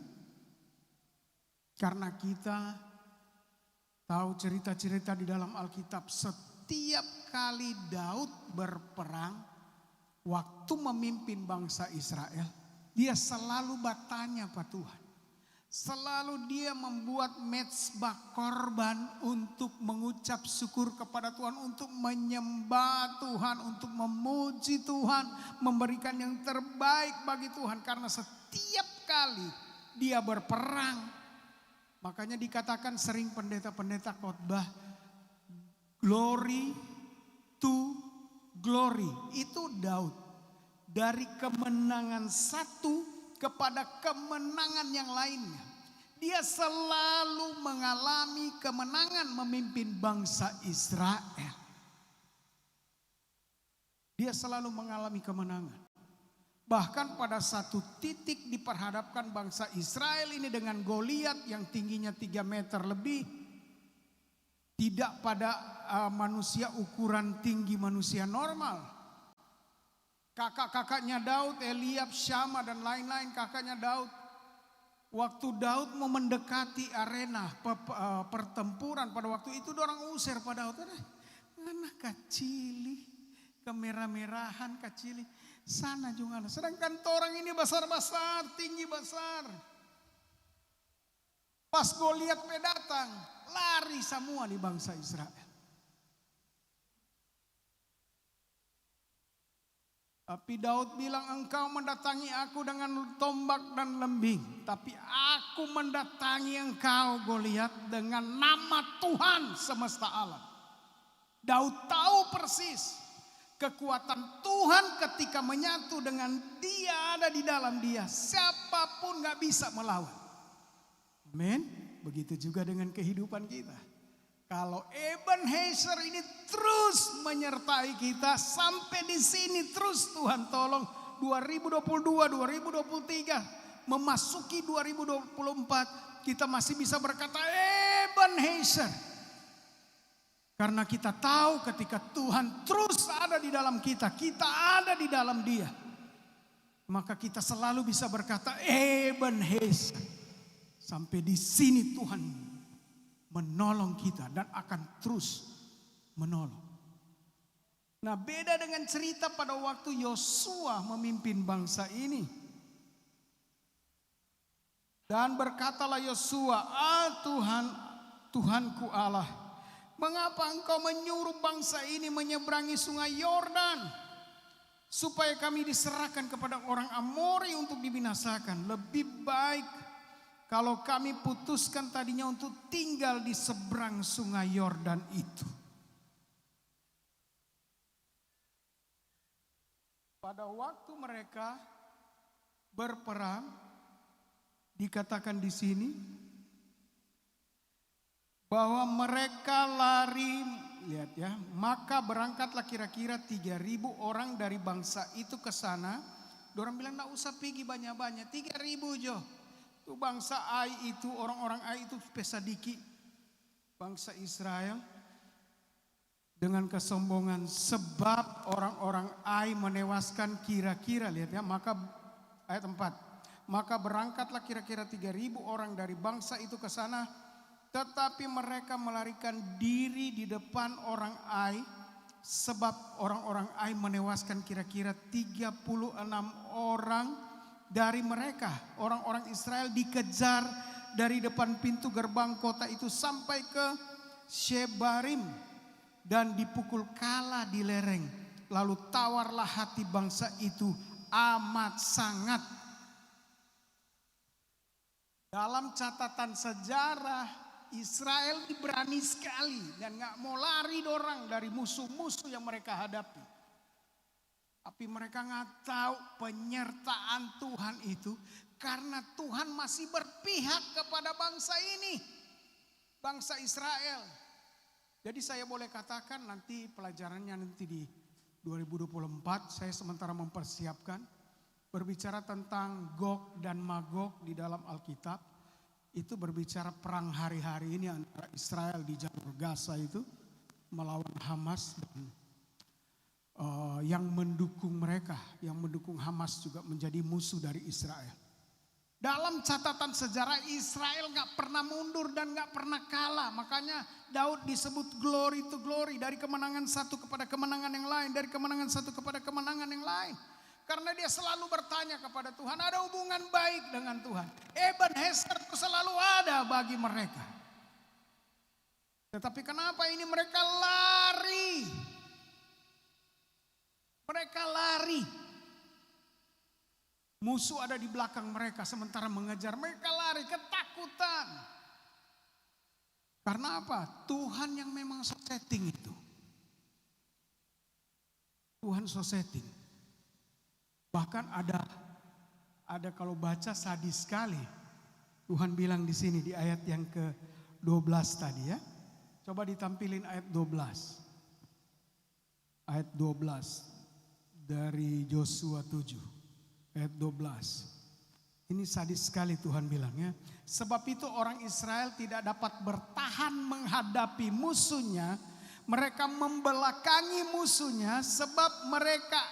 Karena kita tahu cerita-cerita di dalam Alkitab. Setiap kali Daud berperang, waktu memimpin bangsa Israel, dia selalu bertanya pada Tuhan, Selalu dia membuat mezbah korban untuk mengucap syukur kepada Tuhan, untuk menyembah Tuhan, untuk memuji Tuhan, memberikan yang terbaik bagi Tuhan. Karena setiap kali dia berperang, makanya dikatakan sering pendeta-pendeta khotbah, glory to glory. Itu Daud. Dari kemenangan satu kepada kemenangan yang lainnya. Dia selalu mengalami kemenangan memimpin bangsa Israel. Dia selalu mengalami kemenangan. Bahkan pada satu titik diperhadapkan bangsa Israel ini dengan Goliat yang tingginya 3 meter lebih. Tidak pada manusia ukuran tinggi manusia normal. Kakak-kakaknya Daud, Eliab, Syama dan lain-lain kakaknya Daud. Waktu Daud mau mendekati arena pertempuran pada waktu itu orang usir pada Daud. Anak kecil, kemerah-merahan kecil. Sana juga. Sedangkan orang ini besar-besar, tinggi besar. Pas Goliat datang, lari semua di bangsa Israel. Tapi Daud bilang, engkau mendatangi aku dengan tombak dan lembing. Tapi aku mendatangi engkau Goliat dengan nama Tuhan semesta alam. Daud tahu persis kekuatan Tuhan ketika menyatu dengan dia ada di dalam dia. Siapapun gak bisa melawan. Amin. Begitu juga dengan kehidupan kita. Kalau Ebenezer ini terus menyertai kita sampai di sini terus Tuhan tolong 2022, 2023 memasuki 2024 kita masih bisa berkata Ebenezer. Karena kita tahu ketika Tuhan terus ada di dalam kita, kita ada di dalam Dia. Maka kita selalu bisa berkata Ebenezer. Sampai di sini Tuhan menolong kita dan akan terus menolong. Nah, beda dengan cerita pada waktu Yosua memimpin bangsa ini. Dan berkatalah Yosua, Tuhan, Tuhanku Allah, mengapa engkau menyuruh bangsa ini menyeberangi sungai Yordan supaya kami diserahkan kepada orang Amori untuk dibinasakan? Lebih baik kalau kami putuskan tadinya untuk tinggal di seberang sungai Yordan itu. Pada waktu mereka berperang, dikatakan di sini bahwa mereka lari, lihat ya, maka berangkatlah kira-kira 3.000 orang dari bangsa itu ke sana. Dorang bilang enggak usah pergi banyak-banyak, 3.000 jo. Itu bangsa Ai itu, orang-orang Ai itu pesadiki bangsa Israel dengan kesombongan sebab orang-orang Ai menewaskan kira-kira, lihat ya, maka ayat 4. Maka berangkatlah kira-kira 3.000 orang dari bangsa itu ke sana, tetapi mereka melarikan diri di depan orang Ai sebab orang-orang Ai menewaskan kira-kira 36 orang dari mereka. Orang-orang Israel dikejar dari depan pintu gerbang kota itu sampai ke Shebarim dan dipukul kala di lereng. Lalu tawarlah hati bangsa itu amat sangat. Dalam catatan sejarah Israel berani sekali dan gak mau lari dorang dari musuh-musuh yang mereka hadapi. Tapi mereka nggak tahu penyertaan Tuhan itu karena Tuhan masih berpihak kepada bangsa ini. Bangsa Israel. Jadi saya boleh katakan nanti pelajarannya nanti di 2024 saya sementara mempersiapkan. Berbicara tentang Gog dan Magog di dalam Alkitab. Itu berbicara perang hari-hari ini antara Israel di jalur Gaza itu melawan Hamas dan yang mendukung mereka, yang mendukung Hamas juga menjadi musuh dari Israel. Dalam catatan sejarah Israel gak pernah mundur dan gak pernah kalah. Makanya Daud disebut glory to glory. Dari kemenangan satu kepada kemenangan yang lain. Dari kemenangan satu kepada kemenangan yang lain. Karena dia selalu bertanya kepada Tuhan, ada hubungan baik dengan Tuhan. Ebenezer itu selalu ada bagi mereka. Tetapi kenapa ini mereka lari? Mereka lari. Musuh ada di belakang mereka sementara mengejar. Mereka lari ketakutan. Karena apa? Tuhan yang memang so setting itu. Tuhan so setting. Bahkan ada kalau baca sadis sekali. Tuhan bilang di sini di ayat yang ke-12 tadi ya. Coba ditampilin ayat 12. Ayat 12 dari Yosua 7. Ayat 12. Ini sadis sekali Tuhan bilang ya. Sebab itu orang Israel tidak dapat bertahan menghadapi musuhnya. Mereka membelakangi musuhnya sebab mereka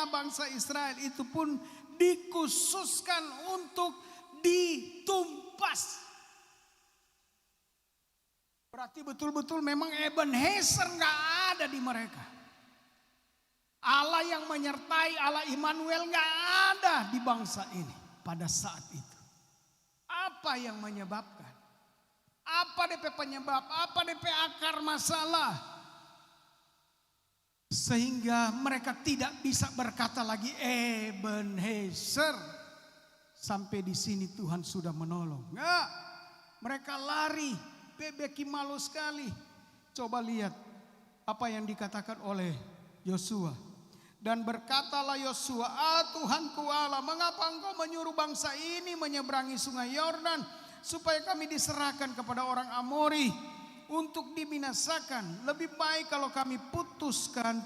bangsa Israel itu pun dikhususkan untuk ditumpas. Berarti betul-betul memang Ebenezer gak ada di mereka. Allah yang menyertai, Allah Immanuel gak ada di bangsa ini pada saat itu. Apa yang menyebabkan? Apa DP penyebab? Apa DP akar masalah? Sehingga mereka tidak bisa berkata lagi Ebenezer. Sampai di sini Tuhan sudah menolong. Enggak. Mereka lari. Bebeki malu sekali. Coba lihat apa yang dikatakan oleh Yosua. Dan berkatalah Yosua, Tuhanku Allah, mengapa engkau menyuruh bangsa ini menyeberangi sungai Yordan supaya kami diserahkan kepada orang Amori untuk dibinasakan. Lebih baik kalau kami putuskan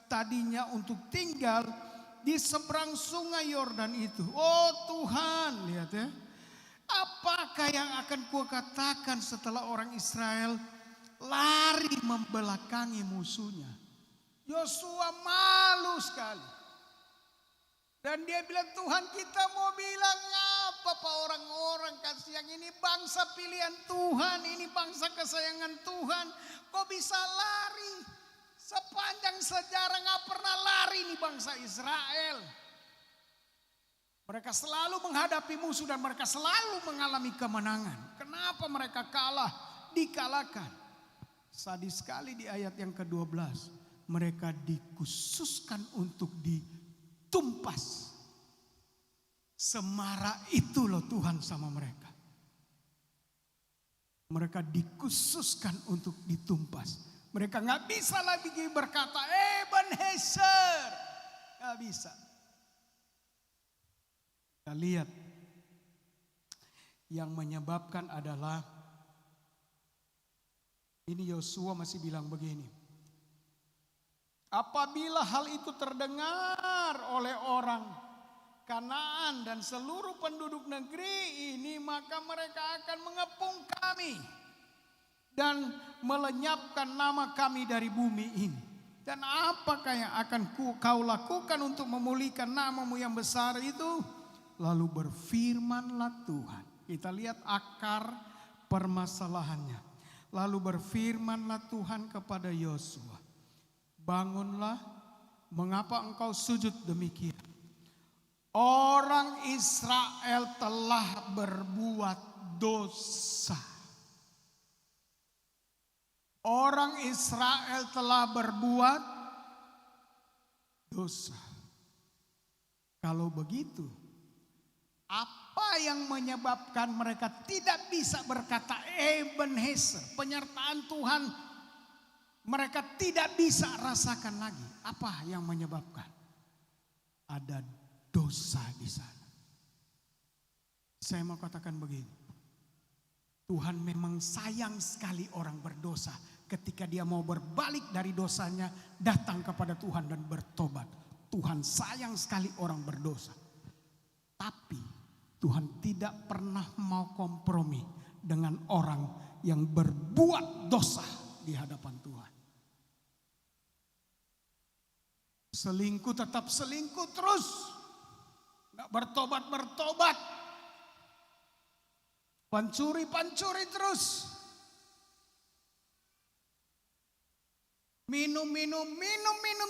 tadinya untuk tinggal di seberang sungai Yordan itu. Oh Tuhan, lihat ya. Apakah yang akan kukatakan setelah orang Israel lari membelakangi musuhnya? Yosua malu sekali. Dan dia bilang, Tuhan kita mau bilang apa Pak orang-orang kasih yang ini bangsa pilihan Tuhan, ini bangsa kesayangan Tuhan. Kok bisa lari? Sepanjang sejarah gak pernah lari nih bangsa Israel. Mereka selalu menghadapi musuh dan mereka selalu mengalami kemenangan. Kenapa mereka kalah? Dikalahkan. Sadis sekali di ayat yang ke-12. Mereka dikhususkan untuk ditumpas. Semarah itu loh Tuhan sama mereka. Mereka dikhususkan untuk ditumpas. Mereka gak bisa lagi berkata Ebenezer. Gak bisa. Kita lihat. Yang menyebabkan adalah. Ini Yosua masih bilang begini. Apabila hal itu terdengar oleh orang Kanaan dan seluruh penduduk negeri ini, maka mereka akan mengepung kami dan melenyapkan nama kami dari bumi ini. Dan apakah yang akan kau lakukan untuk memulihkan namamu yang besar itu? Lalu berfirmanlah Tuhan. Kita lihat akar permasalahannya. Lalu berfirmanlah Tuhan kepada Yosua. Bangunlah, mengapa engkau sujud demikian? Orang Israel telah berbuat dosa. Orang Israel telah berbuat dosa. Kalau begitu, apa yang menyebabkan mereka tidak bisa berkata Ebenezer, penyertaan Tuhan mereka tidak bisa rasakan lagi? Apa yang menyebabkan? Ada dosa di sana. Saya mau katakan begini. Tuhan memang sayang sekali orang berdosa. Ketika dia mau berbalik dari dosanya, datang kepada Tuhan dan bertobat. Tuhan sayang sekali orang berdosa. Tapi Tuhan tidak pernah mau kompromi dengan orang yang berbuat dosa di hadapan Tuhan. Selingkuh tetap selingkuh terus. Gak bertobat. Pancuri terus. Minum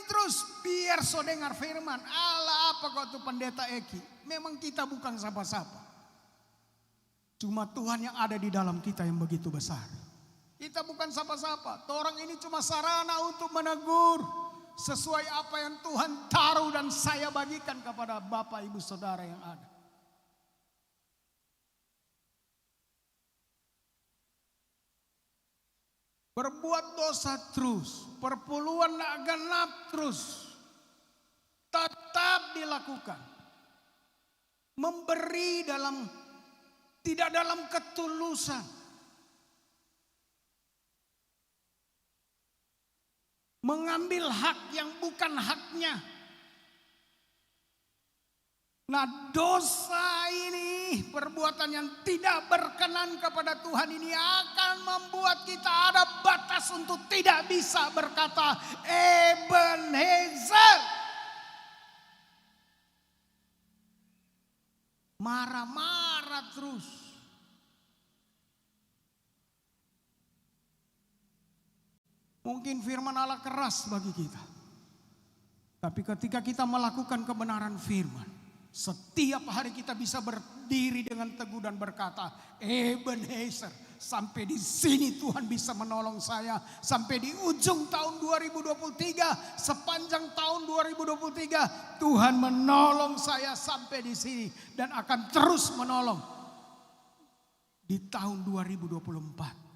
terus biar so dengar firman. Allah apa kau tuh pendeta Eki? Memang kita bukan siapa-siapa. Cuma Tuhan yang ada di dalam kita yang begitu besar. Kita bukan siapa-siapa. Orang ini cuma sarana untuk menegur sesuai apa yang Tuhan taruh dan saya bagikan kepada Bapak Ibu Saudara yang ada. Berbuat dosa terus, perpuluhan nak genap terus, tetap dilakukan. Memberi tidak dalam ketulusan. Mengambil hak yang bukan haknya. Nah, dosa ini, perbuatan yang tidak berkenan kepada Tuhan ini akan membuat kita ada batas untuk tidak bisa berkata Ebenezer. Marah-marah terus. Mungkin firman Allah keras bagi kita. Tapi ketika kita melakukan kebenaran firman, setiap hari kita bisa berdiri dengan teguh dan berkata, Ebenezer, sampai di sini Tuhan bisa menolong saya. Sampai di ujung tahun 2023, sepanjang tahun 2023, Tuhan menolong saya sampai di sini. Dan akan terus menolong di tahun 2024.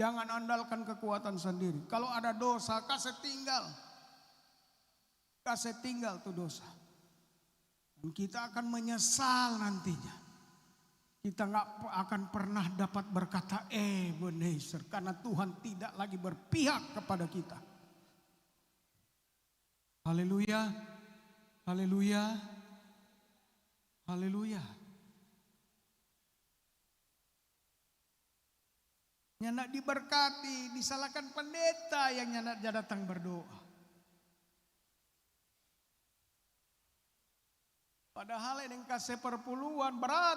Jangan andalkan kekuatan sendiri. Kalau ada dosa, kasih tinggal. Kasih tinggal tuh dosa. Dan kita akan menyesal nantinya. Kita nggak akan pernah dapat berkata Ebenezer. Karena Tuhan tidak lagi berpihak kepada kita. Haleluya. Haleluya. Haleluya. Nyandak diberkati, disalahkan pendeta yang nyandak datang berdoa. Padahal yang kasih perpuluhan berat.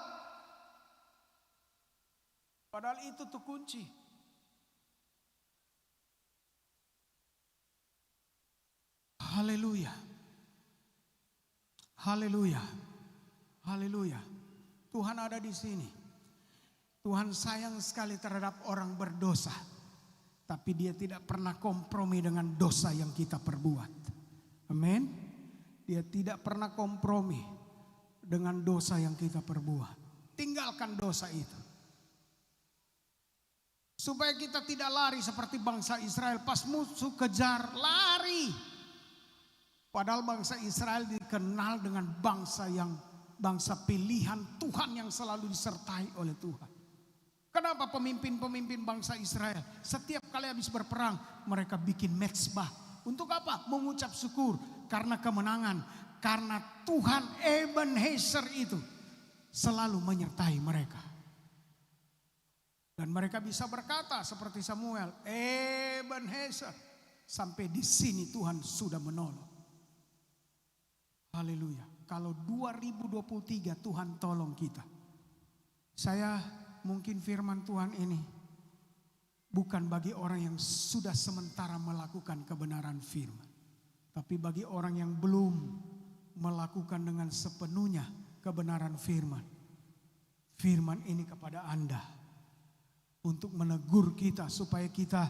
Padahal itu tuh kunci. Haleluya. Haleluya. Haleluya. Tuhan ada di sini. Tuhan sayang sekali terhadap orang berdosa. Tapi dia tidak pernah kompromi dengan dosa yang kita perbuat. Amin. Dia tidak pernah kompromi dengan dosa yang kita perbuat. Tinggalkan dosa itu. Supaya kita tidak lari seperti bangsa Israel. Pas musuh kejar, lari. Padahal bangsa Israel dikenal dengan bangsa pilihan Tuhan yang selalu disertai oleh Tuhan. Kenapa pemimpin-pemimpin bangsa Israel setiap kali habis berperang mereka bikin mezbah? Untuk apa? Mengucap syukur karena kemenangan. Karena Tuhan Ebenezer itu selalu menyertai mereka. Dan mereka bisa berkata seperti Samuel, Ebenezer, sampai di sini Tuhan sudah menolong. Haleluya. Kalau 2023 Tuhan tolong kita. Saya mungkin firman Tuhan ini bukan bagi orang yang sudah sementara melakukan kebenaran firman. Tapi bagi orang yang belum melakukan dengan sepenuhnya kebenaran firman. Firman ini kepada Anda. Untuk menegur kita supaya kita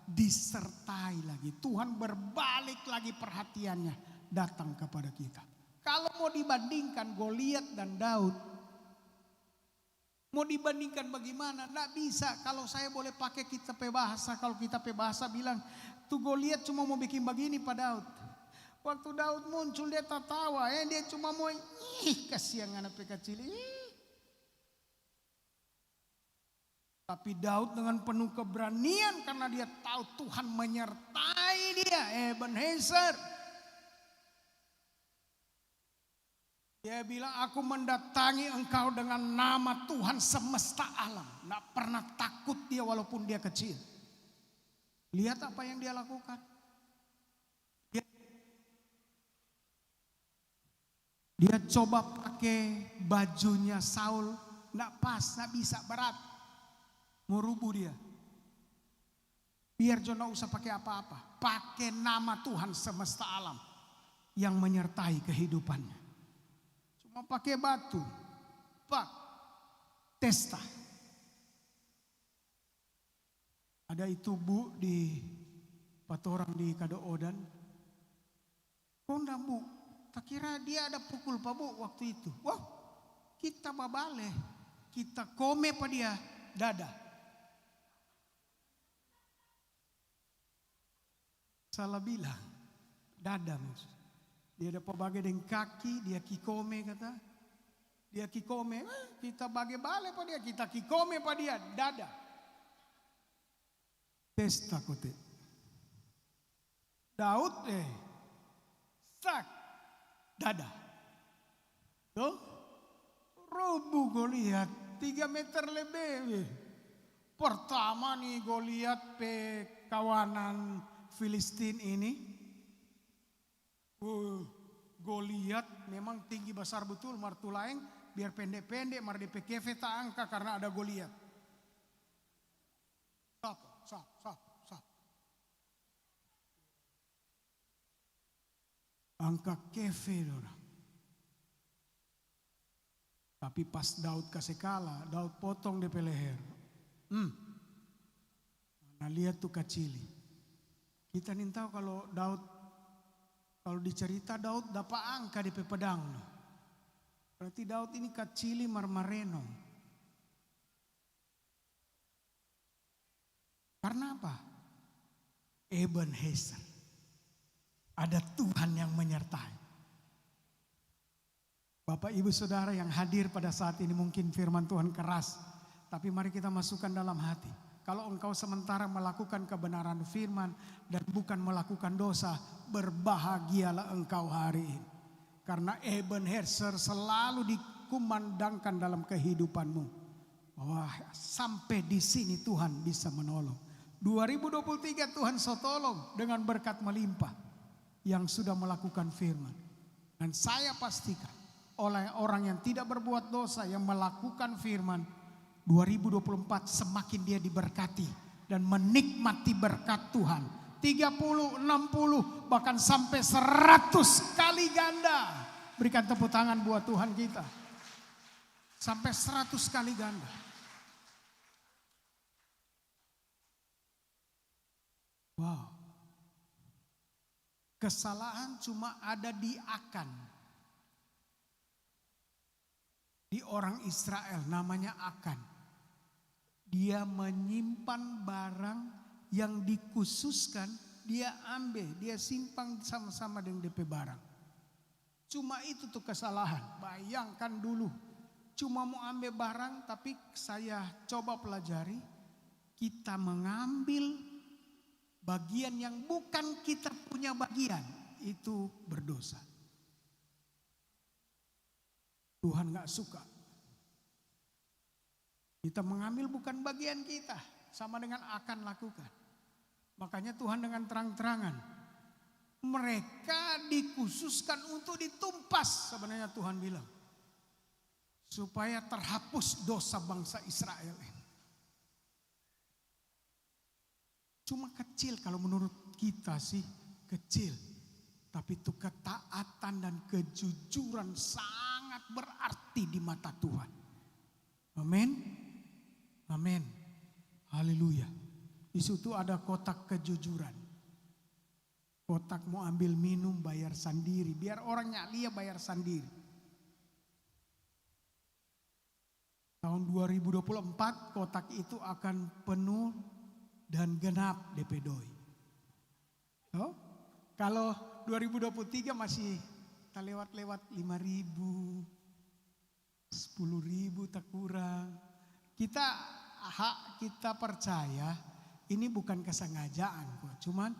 disertai lagi. Tuhan berbalik lagi perhatiannya datang kepada kita. Kalau mau dibandingkan Goliat dan Daud. Mau dibandingkan bagaimana? Nggak bisa. Kalau saya boleh pakai kitab bahasa. Kalau kitab bahasa bilang. Tuh Goliat cuma mau bikin begini Pak Daud. Waktu Daud muncul dia tertawa. Dia cuma mau kasihan anak kecil. Tapi Daud dengan penuh keberanian. Karena dia tahu Tuhan menyertai dia. Ebenezer. Dia bilang aku mendatangi engkau dengan nama Tuhan semesta alam. Tidak pernah takut dia walaupun dia kecil. Lihat apa yang dia lakukan. Dia coba pakai bajunya Saul. Tidak pas, tidak bisa, berat. Mau rubuh dia. Biar Jono usah pakai apa-apa. Pakai nama Tuhan semesta alam yang menyertai kehidupannya. Cuma pakai batu, pak, testa. Ada itu bu di patorang di Kado Odan. Konda bu, tak kira dia ada pukul pak bu waktu itu. Wah, kita babale, kita kome pa dia dada. Salah bilang, dada maksud. Dia ada pabagai dengan kaki, dia kikome kata. Dia kikome, kita bagi bale pa dia, kita kikome pa dia, dada. Testa kote. Daud sak, dada. Tuh, Robu Goliat 3 meter lebih. Pertama nih Goliat pe kawanan Filistin ini. Goliat memang tinggi besar betul, martulaeng biar pendek-pendek mar DP kefe tak angka karena ada Goliat. Sap. Angka kefe orang. Tapi pas Daud kasih kalah, Daud potong DP leher. Nah lihat tuh kacili. Kita nih tahu kalau Daud, kalau dicerita Daud dapat angka di pedang. Berarti Daud ini kacili marmareno. Karena apa? Ebenezer. Ada Tuhan yang menyertai. Bapak ibu saudara yang hadir pada saat ini mungkin firman Tuhan keras. Tapi mari kita masukkan dalam hati. Kalau engkau sementara melakukan kebenaran firman dan bukan melakukan dosa, berbahagialah engkau hari ini. Karena Ebenezer selalu dikumandangkan dalam kehidupanmu. Wah, sampai di sini Tuhan bisa menolong. 2023 Tuhan so tolong dengan berkat melimpah yang sudah melakukan firman. Dan saya pastikan oleh orang yang tidak berbuat dosa yang melakukan firman, 2024 semakin dia diberkati dan menikmati berkat Tuhan. 30, 60, bahkan sampai 100 kali ganda. Berikan tepuk tangan buat Tuhan kita. Sampai 100 kali ganda. Wow. Kesalahan cuma ada di akan. Di orang Israel namanya akan. Dia menyimpan barang yang dikhususkan, dia ambil, dia simpan sama-sama dengan DP barang. Cuma itu tuh kesalahan. Bayangkan dulu, cuma mau ambil barang tapi saya coba pelajari, kita mengambil bagian yang bukan kita punya bagian, itu berdosa. Tuhan gak suka. Kita mengambil bukan bagian kita, sama dengan akan lakukan. Makanya Tuhan dengan terang-terangan, mereka dikhususkan untuk ditumpas sebenarnya Tuhan bilang. Supaya terhapus dosa bangsa Israel ini. Cuma kecil kalau menurut kita sih, kecil. Tapi itu ketaatan dan kejujuran sangat berarti di mata Tuhan. Amin. Amin. Haleluya. Di situ ada kotak kejujuran. Kotak mau ambil minum bayar sendiri. Biar orangnya lihat bayar sendiri. Tahun 2024 kotak itu akan penuh dan genap DP doi. Oh, kalau 2023 masih tak lewat-lewat 5.000, 10.000 tak kurang. Kita percaya ini bukan kesengajaan kok. Cuman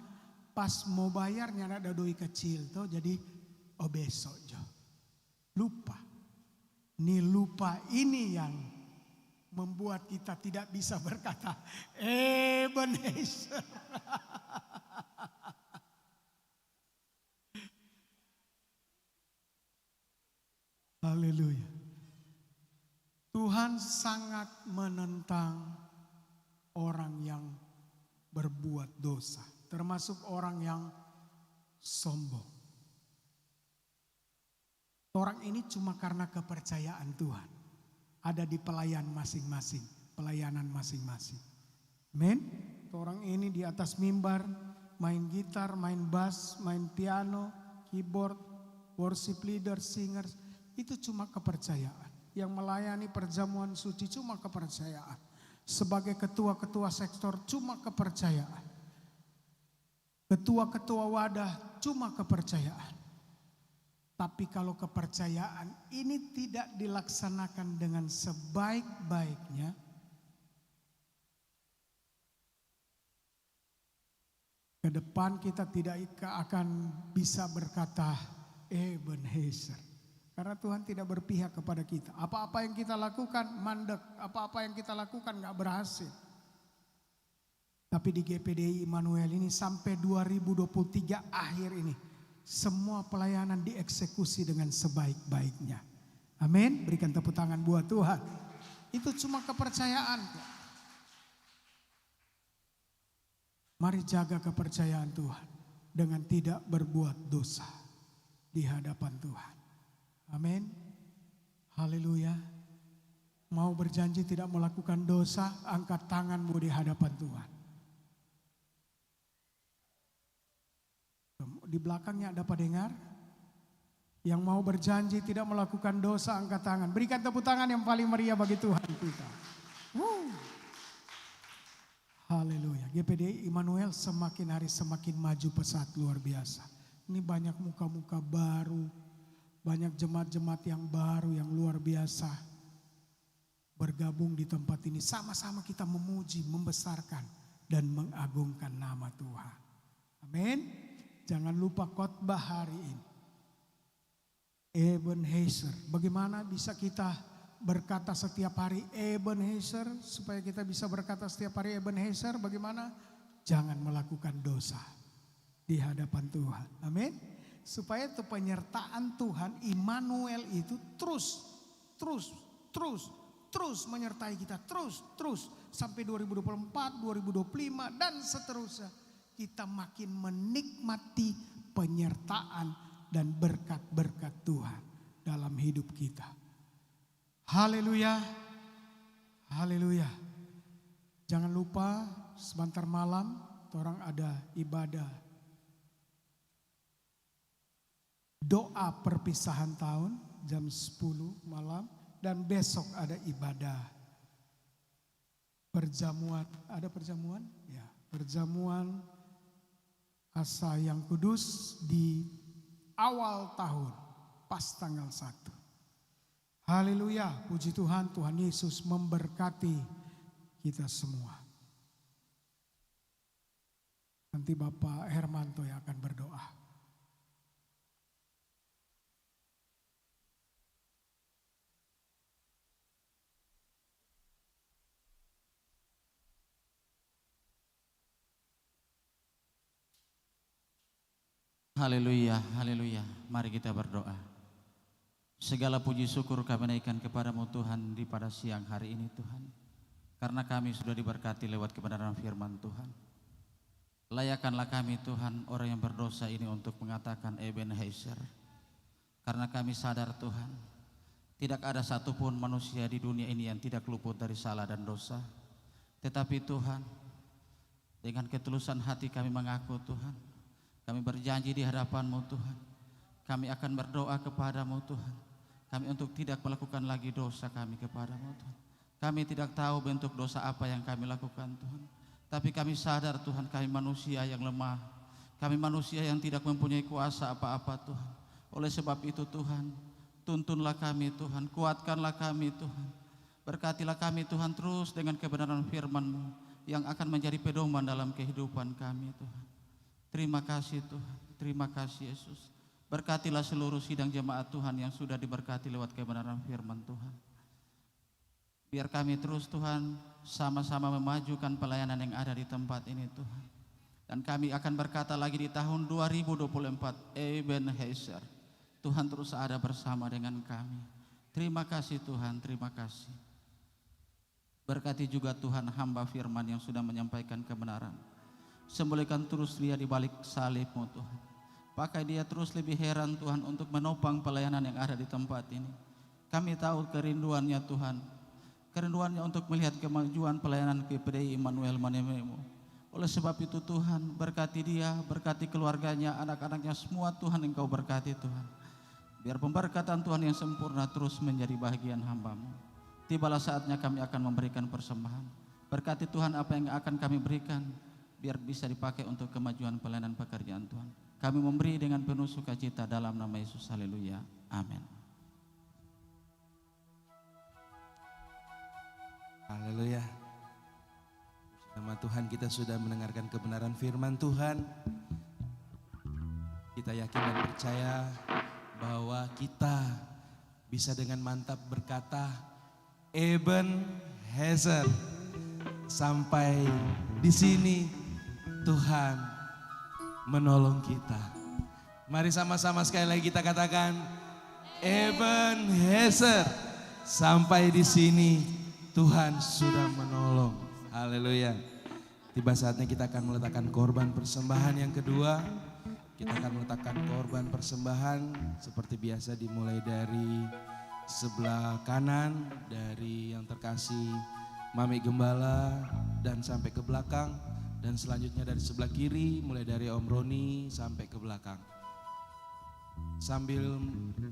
pas mau bayarnya ada doi kecil tuh jadi besok jo. Lupa. Lupa ini yang membuat kita tidak bisa berkata Ebenezer. Haleluya. Tuhan sangat menentang orang yang berbuat dosa, termasuk orang yang sombong. Orang ini cuma karena kepercayaan Tuhan. Ada di pelayanan masing-masing. Amin. Orang ini di atas mimbar, main gitar, main bass, main piano, keyboard, worship leader, singers. Itu cuma kepercayaan. Yang melayani perjamuan suci cuma kepercayaan. Sebagai ketua-ketua sektor cuma kepercayaan. Ketua-ketua wadah cuma kepercayaan. Tapi kalau kepercayaan ini tidak dilaksanakan dengan sebaik-baiknya, ke depan kita tidak akan bisa berkata Ebenezer. Karena Tuhan tidak berpihak kepada kita. Apa-apa yang kita lakukan mandek, apa-apa yang kita lakukan gak berhasil. Tapi di GPDI Immanuel ini sampai 2023 akhir ini, semua pelayanan dieksekusi dengan sebaik-baiknya. Amin. Berikan tepuk tangan buat Tuhan. Itu cuma kepercayaan. Mari jaga kepercayaan Tuhan dengan tidak berbuat dosa di hadapan Tuhan. Amin. Haleluya. Mau berjanji tidak melakukan dosa, angkat tanganmu di hadapan Tuhan. Di belakangnya ada pendengar yang mau berjanji tidak melakukan dosa, angkat tangan. Berikan tepuk tangan yang paling meriah bagi Tuhan kita. Haleluya. GPDI Immanuel semakin hari semakin maju pesat, luar biasa. Ini banyak muka-muka baru, banyak jemaat-jemaat yang baru yang luar biasa bergabung di tempat ini. Sama-sama kita memuji, membesarkan dan mengagungkan nama Tuhan. Amin. Jangan lupa khotbah hari ini. Ebenezer. Bagaimana bisa kita berkata setiap hari Ebenezer? Supaya kita bisa berkata setiap hari Ebenezer, bagaimana? Jangan melakukan dosa di hadapan Tuhan. Amin. Supaya itu penyertaan Tuhan Immanuel itu terus menyertai kita. Terus sampai 2024, 2025 dan seterusnya. Kita makin menikmati penyertaan dan berkat-berkat Tuhan dalam hidup kita. Haleluya. Haleluya. Jangan lupa sebentar malam orang ada ibadah doa perpisahan tahun jam 10 malam. Dan besok ada ibadah perjamuan. Ada perjamuan? Ya, perjamuan Asa yang kudus di awal tahun, pas tanggal 1. Haleluya, puji Tuhan, Tuhan Yesus memberkati kita semua. Nanti Bapak Hermanto yang akan berdoa. Haleluya, haleluya. Mari kita berdoa. Segala puji syukur kami naikkan kepadamu Tuhan di pada siang hari ini Tuhan. Karena kami sudah diberkati lewat kebenaran firman Tuhan. Layakkanlah kami Tuhan orang yang berdosa ini untuk mengatakan Ebenezer. Karena kami sadar Tuhan, tidak ada satupun manusia di dunia ini yang tidak luput dari salah dan dosa. Tetapi Tuhan, dengan ketulusan hati kami mengaku Tuhan, kami berjanji di hadapan-Mu Tuhan. Kami akan berdoa kepadamu Tuhan. Kami untuk tidak melakukan lagi dosa kami kepadamu Tuhan. Kami tidak tahu bentuk dosa apa yang kami lakukan Tuhan. Tapi kami sadar Tuhan, kami manusia yang lemah. Kami manusia yang tidak mempunyai kuasa apa-apa Tuhan. Oleh sebab itu Tuhan, tuntunlah kami Tuhan, kuatkanlah kami Tuhan. Berkatilah kami Tuhan terus dengan kebenaran firman-Mu yang akan menjadi pedoman dalam kehidupan kami Tuhan. Terima kasih Tuhan, terima kasih Yesus. Berkatilah seluruh sidang jemaat Tuhan yang sudah diberkati lewat kebenaran firman Tuhan. Biar kami terus Tuhan sama-sama memajukan pelayanan yang ada di tempat ini Tuhan. Dan kami akan berkata lagi di tahun 2024, Ebenezer. Tuhan terus ada bersama dengan kami. Terima kasih Tuhan, terima kasih. Berkati juga Tuhan hamba firman yang sudah menyampaikan kebenaran. Sembelihkan terus dia di balik salib-Mu Tuhan. Pakai dia terus lebih heran Tuhan untuk menopang pelayanan yang ada di tempat ini. Kami tahu kerinduannya Tuhan. Kerinduannya untuk melihat kemajuan pelayanan GPDI Immanuel Manememo. Oleh sebab itu Tuhan, berkati dia, berkati keluarganya, anak-anaknya semua Tuhan Engkau berkati Tuhan. Biar pemberkatan Tuhan yang sempurna terus menjadi bahagian hamba-Mu. Tibalah saatnya kami akan memberikan persembahan. Berkati Tuhan apa yang akan kami berikan, biar bisa dipakai untuk kemajuan pelayanan pekerjaan Tuhan. Kami memberi dengan penuh sukacita dalam nama Yesus. Haleluya. Amin. Haleluya. Nama Tuhan, kita sudah mendengarkan kebenaran firman Tuhan. Kita yakin dan percaya bahwa kita bisa dengan mantap berkata, Ebenezer. Sampai di sini Tuhan menolong kita. Mari sama-sama sekali lagi kita katakan, Ebenezer. Sampai di sini Tuhan sudah menolong. Haleluya. Tiba saatnya kita akan meletakkan korban persembahan yang kedua. Kita akan meletakkan korban persembahan seperti biasa, dimulai dari sebelah kanan dari yang terkasih Mami Gembala dan sampai ke belakang, dan selanjutnya dari sebelah kiri mulai dari Om Roni sampai ke belakang. Sambil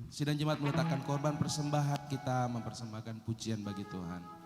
sidang jemaat meletakkan korban persembahan, kita mempersembahkan pujian bagi Tuhan.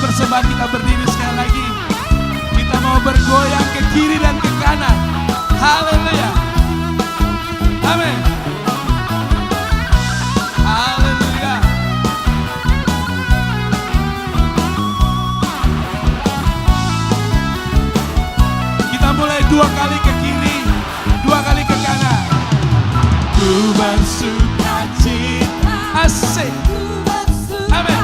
Persembahan kita berdiri sekali lagi. Kita mau bergoyang ke kiri dan ke kanan. Haleluya. Amin. Haleluya. Kita mulai 2 kali ke kiri, 2 kali ke kanan. Ku bersukacita. Asik. Amin.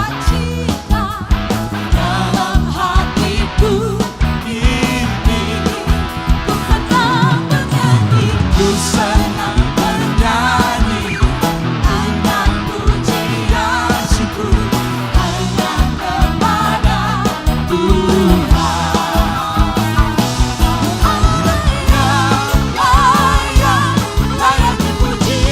Layak dipuji,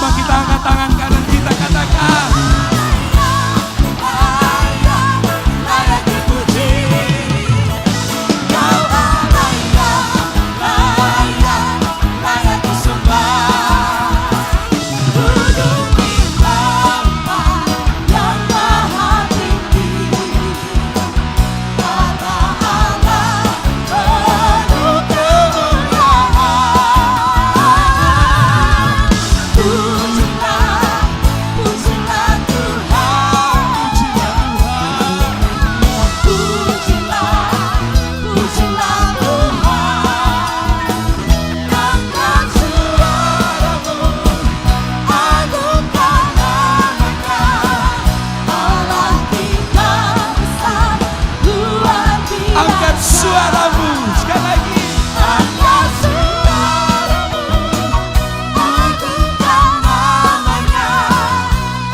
Sama-sama kita angkat tangan kanan kita katakan. Layak dipuji, Kau layak disembah. Duduk di tempat yang maha tinggi, kata Allah penuh kemuliaan. Pujilah, pujilah Tuhan. Pujilah, pujilah Tuhan. Angkat suaramu, agungkan namanya. Allah kita besar, luar biasa. Angkat suaramu sekali lagi. Angkat suaramu, agungkan namanya.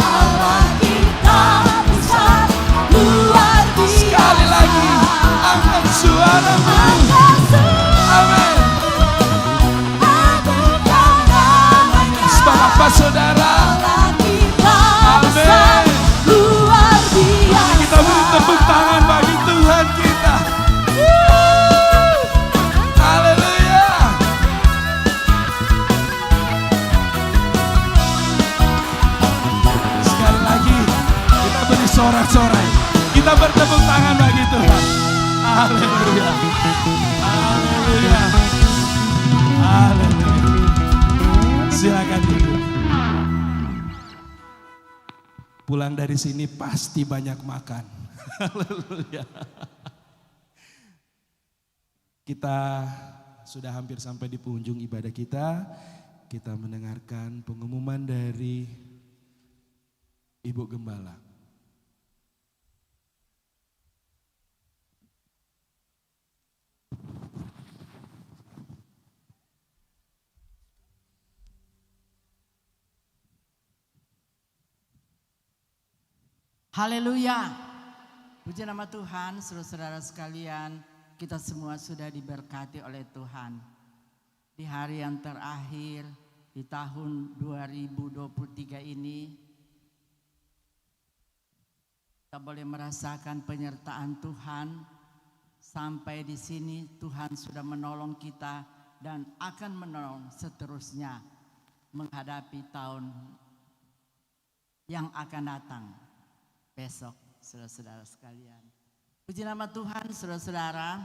Allah kita besar, luar biasa. Sekali lagi. Angkat suaramu. Angkat suaramu, Amin. agungkan namanya. Semangat Pak Saudara. Allah kita Amin. besar, luar biasa. Kita beri tepuk tangan bagi Tuhan kita. Haleluya. Sekali lagi kita beri sorak-sorai. Kita bertepuk tangan bagi Tuhan. Haleluya. Haleluya. Haleluya. Silakan duduk. Pulang dari sini pasti banyak makan. Haleluya. Kita sudah hampir sampai di penghujung ibadah kita. Kita mendengarkan pengumuman dari Ibu Gembala. Haleluya. Puji nama Tuhan, saudara-saudara sekalian, kita semua sudah diberkati oleh Tuhan. Di hari yang terakhir di tahun 2023 ini, kita boleh merasakan penyertaan Tuhan. Sampai di sini Tuhan sudah menolong kita dan akan menolong seterusnya menghadapi tahun yang akan datang. Besok, saudara-saudara sekalian. Puji nama Tuhan, saudara-saudara.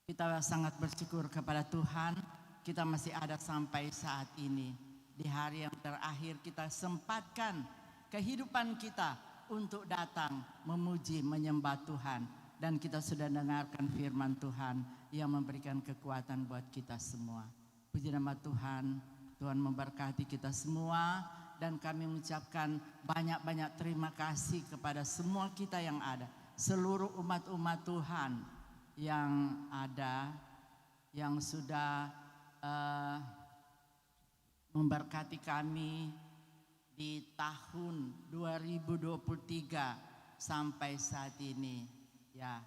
Kita sangat bersyukur kepada Tuhan. Kita masih ada sampai saat ini. Di hari yang terakhir kita sempatkan kehidupan kita untuk datang memuji, menyembah Tuhan. Dan kita sudah dengarkan firman Tuhan yang memberikan kekuatan buat kita semua. Puji nama Tuhan, Tuhan memberkati kita semua. Dan kami mengucapkan banyak-banyak terima kasih kepada semua kita yang ada. Seluruh umat-umat Tuhan yang ada, yang sudah memberkati kami di tahun 2023 sampai saat ini. Ya,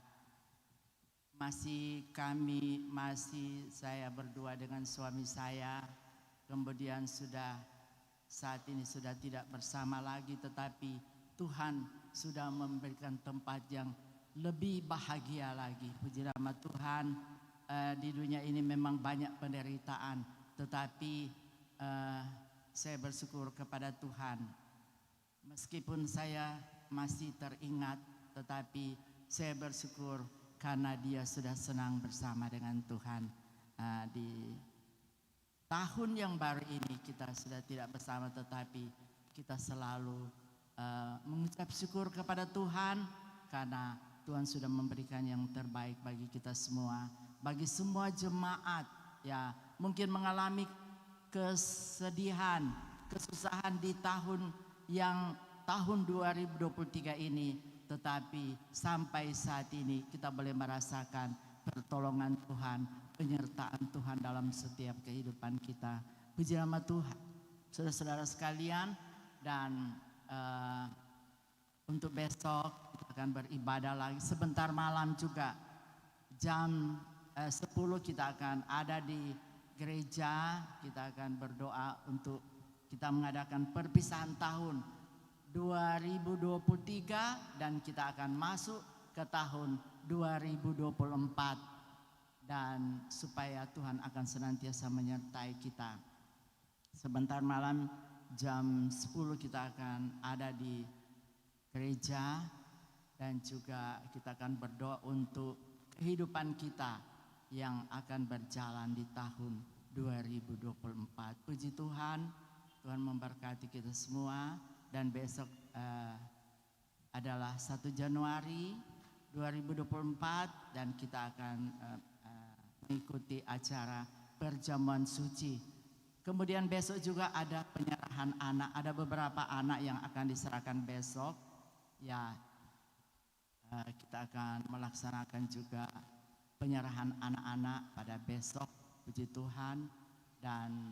saya berdua dengan suami saya, kemudian saat ini sudah tidak bersama lagi, tetapi Tuhan sudah memberikan tempat yang lebih bahagia lagi. Puji nama Tuhan, di dunia ini memang banyak penderitaan, tetapi saya bersyukur kepada Tuhan. Meskipun saya masih teringat, tetapi saya bersyukur karena Dia sudah senang bersama dengan Tuhan. Di tahun yang baru ini kita sudah tidak bersama, tetapi kita selalu mengucap syukur kepada Tuhan karena Tuhan sudah memberikan yang terbaik bagi kita semua. Bagi semua jemaat ya mungkin mengalami kesedihan, kesusahan di tahun 2023 ini, tetapi sampai saat ini kita boleh merasakan pertolongan Tuhan, penyertaan Tuhan dalam setiap kehidupan kita. Puji nama Tuhan, saudara-saudara sekalian. Dan untuk besok kita akan beribadah lagi sebentar malam juga. Jam 10 kita akan ada di gereja, kita akan berdoa untuk kita mengadakan perpisahan tahun 2023 dan kita akan masuk ke tahun 2024, dan supaya Tuhan akan senantiasa menyertai kita. Sebentar malam jam 10 kita akan ada di gereja dan juga kita akan berdoa untuk kehidupan kita yang akan berjalan di tahun 2024. Puji Tuhan, Tuhan memberkati kita semua, dan besok adalah 1 Januari 2024 dan kita akan mengikuti acara perjamuan suci. Kemudian besok juga ada penyerahan anak, ada beberapa anak yang akan diserahkan besok. Ya, kita akan melaksanakan juga penyerahan anak-anak pada besok, puji Tuhan. Dan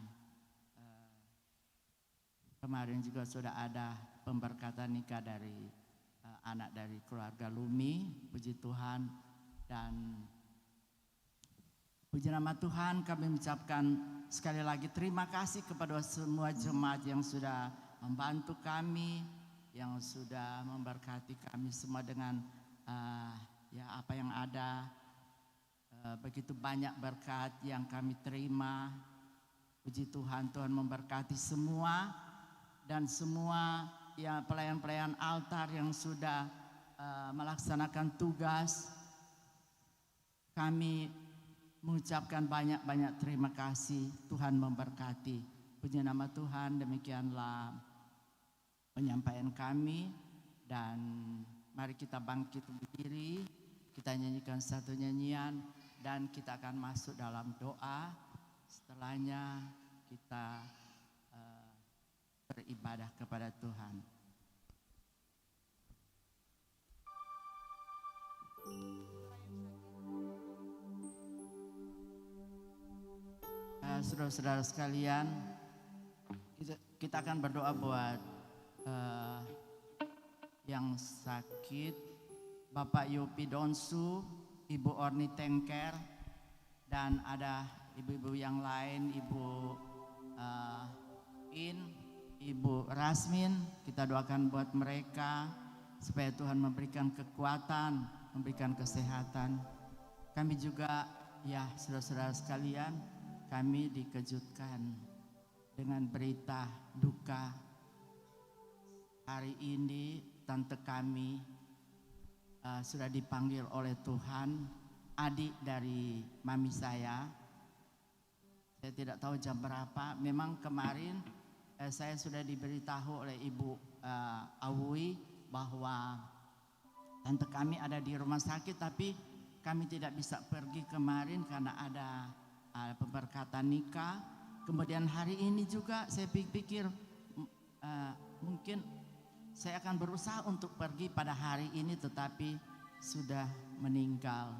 kemarin juga sudah ada pemberkatan nikah dari anak dari keluarga Lumi, puji Tuhan. Dan puji nama Tuhan, kami mengucapkan sekali lagi terima kasih kepada semua jemaat yang sudah membantu kami, yang sudah memberkati kami semua dengan ya apa yang ada. Begitu banyak berkat yang kami terima. Puji Tuhan, Tuhan memberkati semua, dan semua ya pelayan-pelayan altar yang sudah melaksanakan tugas. Kami mengucapkan banyak-banyak terima kasih. Tuhan memberkati. Puji nama Tuhan, demikianlah penyampaian kami, dan mari kita bangkit berdiri, kita nyanyikan satu nyanyian dan kita akan masuk dalam doa. Setelahnya kita beribadah kepada Tuhan. Saudara-saudara sekalian, kita akan berdoa buat yang sakit, Bapak Yopi Donsu, Ibu Orni Tengker, dan ada ibu-ibu yang lain, Ibu Ibu Rasmin. Kita doakan buat mereka supaya Tuhan memberikan kekuatan, memberikan kesehatan. Kami juga, ya saudara-saudara sekalian, kami dikejutkan dengan berita duka. Hari ini tante kami sudah dipanggil oleh Tuhan, adik dari mami saya. Saya tidak tahu jam berapa. Memang kemarin saya sudah diberitahu oleh Ibu Awi bahwa tante kami ada di rumah sakit, tapi kami tidak bisa pergi kemarin karena ada pemberkatan nikah. Kemudian hari ini juga saya pikir mungkin saya akan berusaha untuk pergi pada hari ini, tetapi sudah meninggal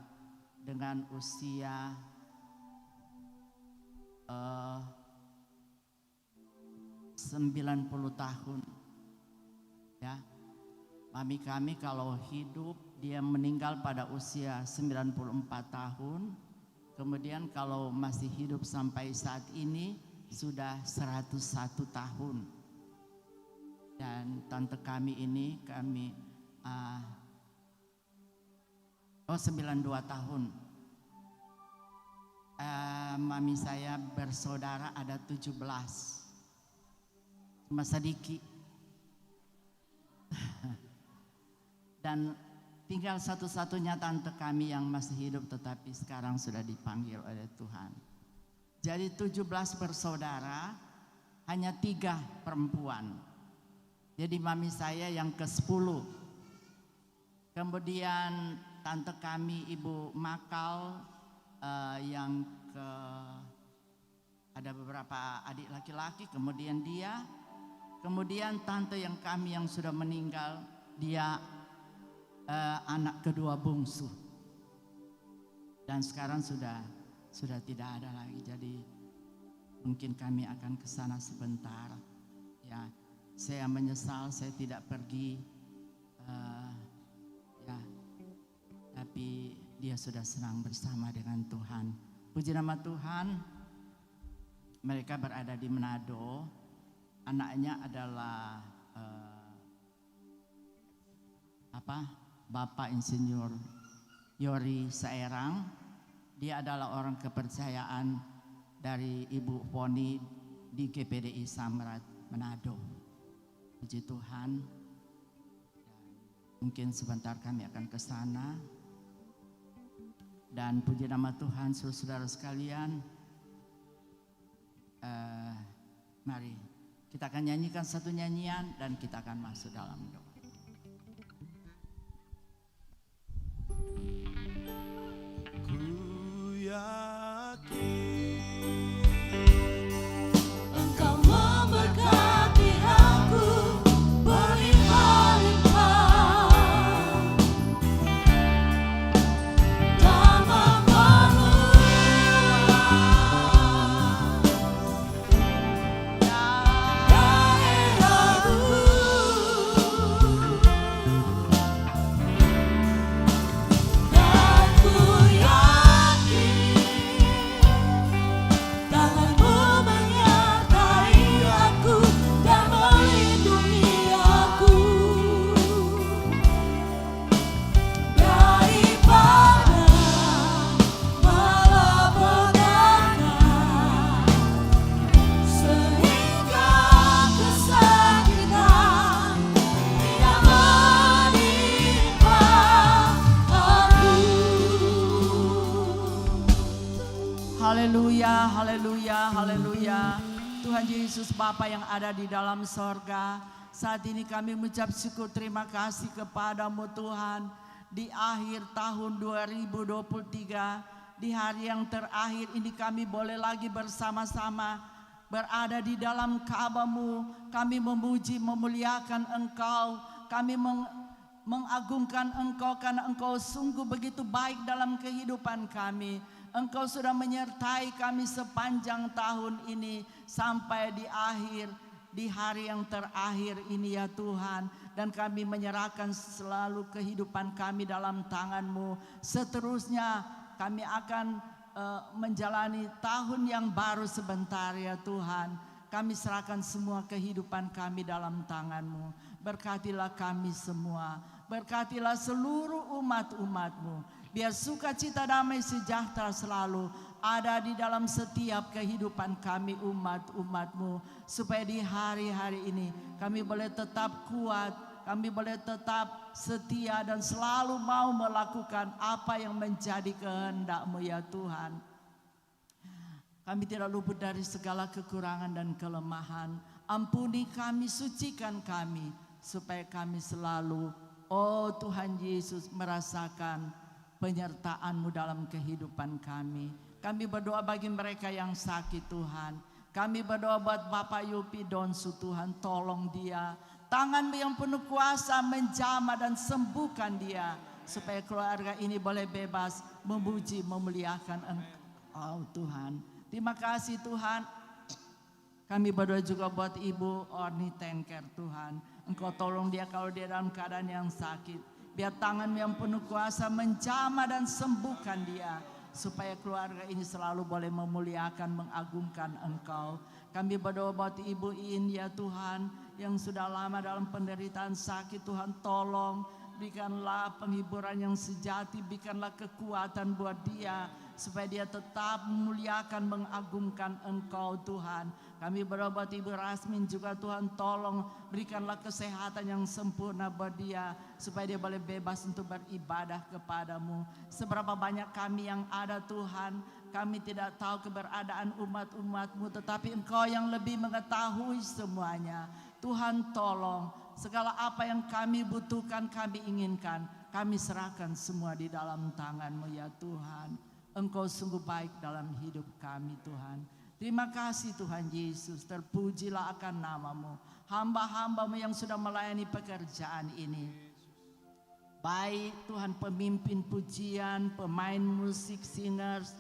dengan usia 90 tahun. Ya, mami kami kalau hidup dia meninggal pada usia 94 tahun. Kemudian kalau masih hidup sampai saat ini sudah 101 tahun. Dan tante kami ini 92 tahun. Mami saya bersaudara ada 17. Cuma sedikit. Dan tinggal satu-satunya tante kami yang masih hidup tetapi sekarang sudah dipanggil oleh Tuhan. Jadi 17 bersaudara, hanya 3 perempuan. Jadi mami saya yang ke-10. Kemudian tante kami Ibu Makal yang ada beberapa adik laki-laki, kemudian dia. Kemudian tante yang kami yang sudah meninggal, dia anak kedua bungsu, dan sekarang sudah tidak ada lagi. Jadi mungkin kami akan ke sana sebentar. Ya, saya menyesal saya tidak pergi. Ya, tapi dia sudah senang bersama dengan Tuhan. Puji nama Tuhan. Mereka berada di Manado. anaknya adalah Bapak Insinyur Yori Saerang. Dia adalah orang kepercayaan dari Ibu Poni di GPDI Samrat Manado. Puji Tuhan. Mungkin sebentar kami akan ke sana. Dan puji nama Tuhan, saudara-saudara sekalian. Mari kita akan nyanyikan satu nyanyian dan kita akan masuk dalam doa. Ku yakin Engkau memberkati aku berlimpah-limpah dan memenuhi daerahku. Dan ku yakin tanganmu menyertai aku dan melindungi aku daripada malapetaka, sehingga kesakitan tidak menimpa aku. Haleluya, haleluya, haleluya. Tuhan Yesus Bapa yang ada di dalam sorga, saat ini kami mengucap syukur terima kasih kepadamu Tuhan. Di akhir tahun 2023, di hari yang terakhir ini kami boleh lagi bersama-sama berada di dalam Ka'bah-Mu. Kami memuji, memuliakan Engkau. Kami mengagungkan Engkau karena Engkau sungguh begitu baik dalam kehidupan kami. Engkau sudah menyertai kami sepanjang tahun ini sampai di hari yang terakhir ini ya Tuhan. Dan kami menyerahkan selalu kehidupan kami dalam tangan-Mu. Seterusnya kami akan menjalani tahun yang baru sebentar ya Tuhan. Kami serahkan semua kehidupan kami dalam tangan-Mu. Berkatilah kami semua. Berkatilah seluruh umat-umat-Mu. Biar sukacita damai sejahtera selalu ada di dalam setiap kehidupan kami umat-umat-Mu. Supaya di hari-hari ini kami boleh tetap kuat, kami boleh tetap setia dan selalu mau melakukan apa yang menjadi kehendak-Mu ya Tuhan. Kami tidak luput dari segala kekurangan dan kelemahan. Ampuni kami, sucikan kami supaya kami selalu, oh Tuhan Yesus, merasakan penyertaan-Mu dalam kehidupan kami. Kami berdoa bagi mereka yang sakit Tuhan. Kami berdoa buat Bapak Yupi Donsu Tuhan, tolong dia. Tangan-Mu yang penuh kuasa menjamah dan sembuhkan dia. Supaya keluarga ini boleh bebas memuji, memuliakan Engkau Tuhan. Terima kasih Tuhan. Kami berdoa juga buat Ibu Orni Tenker Tuhan. Engkau tolong dia kalau dia dalam keadaan yang sakit. Biar tangan yang penuh kuasa menjamah dan sembuhkan dia. Supaya keluarga ini selalu boleh memuliakan, mengagungkan Engkau. Kami berdoa buat Ibu In ya Tuhan. Yang sudah lama dalam penderitaan sakit Tuhan, tolong. Berikanlah penghiburan yang sejati. Berikanlah kekuatan buat dia. Supaya dia tetap memuliakan, mengagungkan Engkau Tuhan. Kami berdoa buat Ibu Rasmin juga Tuhan, tolong berikanlah kesehatan yang sempurna buat dia. Supaya dia boleh bebas untuk beribadah kepadamu. Seberapa banyak kami yang ada Tuhan, kami tidak tahu keberadaan umat-umat-Mu. Tetapi Engkau yang lebih mengetahui semuanya. Tuhan tolong, segala apa yang kami butuhkan, kami inginkan, kami serahkan semua di dalam tangan-Mu ya Tuhan. Engkau sungguh baik dalam hidup kami Tuhan. Terima kasih Tuhan Yesus, terpujilah akan nama-Mu. Hamba-hamba-Mu yang sudah melayani pekerjaan ini. Baik Tuhan pemimpin pujian, pemain musik, singers.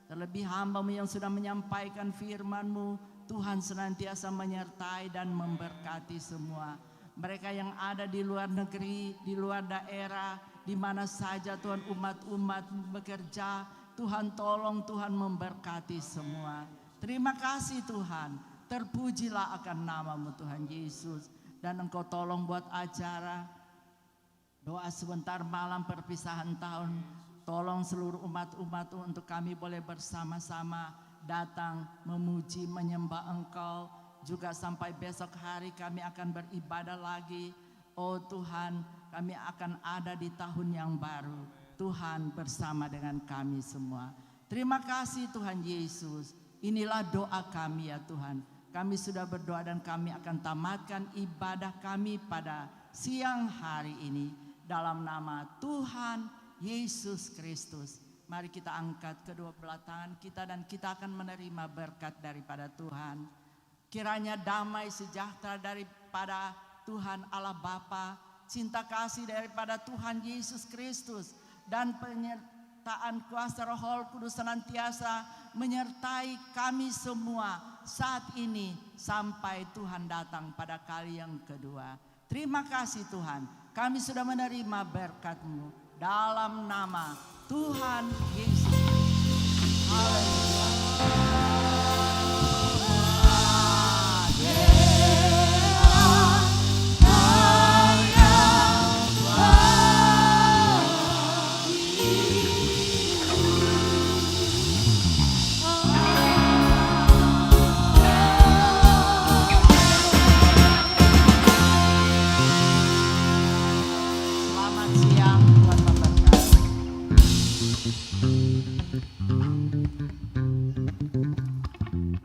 Terlebih hamba-Mu yang sudah menyampaikan firman-Mu. Tuhan senantiasa menyertai dan memberkati semua. Mereka yang ada di luar negeri, di luar daerah, di mana saja Tuhan umat-umat bekerja. Tuhan tolong, Tuhan memberkati semua. Terima kasih Tuhan. Terpujilah akan nama-Mu Tuhan Yesus. Dan Engkau tolong buat acara doa sebentar malam perpisahan tahun. Tolong seluruh umat-umat untuk kami boleh bersama-sama datang memuji menyembah Engkau. Juga sampai besok hari kami akan beribadah lagi. Oh Tuhan, kami akan ada di tahun yang baru. Tuhan bersama dengan kami semua. Terima kasih Tuhan Yesus. Inilah doa kami ya Tuhan. Kami sudah berdoa dan kami akan tamatkan ibadah kami pada siang hari ini. Dalam nama Tuhan Yesus Kristus. Mari kita angkat kedua belah tangan kita dan kita akan menerima berkat daripada Tuhan. Kiranya damai sejahtera daripada Tuhan Allah Bapa, cinta kasih daripada Tuhan Yesus Kristus, dan penyertaan kuasa Roh Kudus senantiasa menyertai kami semua saat ini sampai Tuhan datang pada kali yang kedua. Terima kasih Tuhan, kami sudah menerima berkat-Mu dalam nama Tuhan Yesus. Haleluya.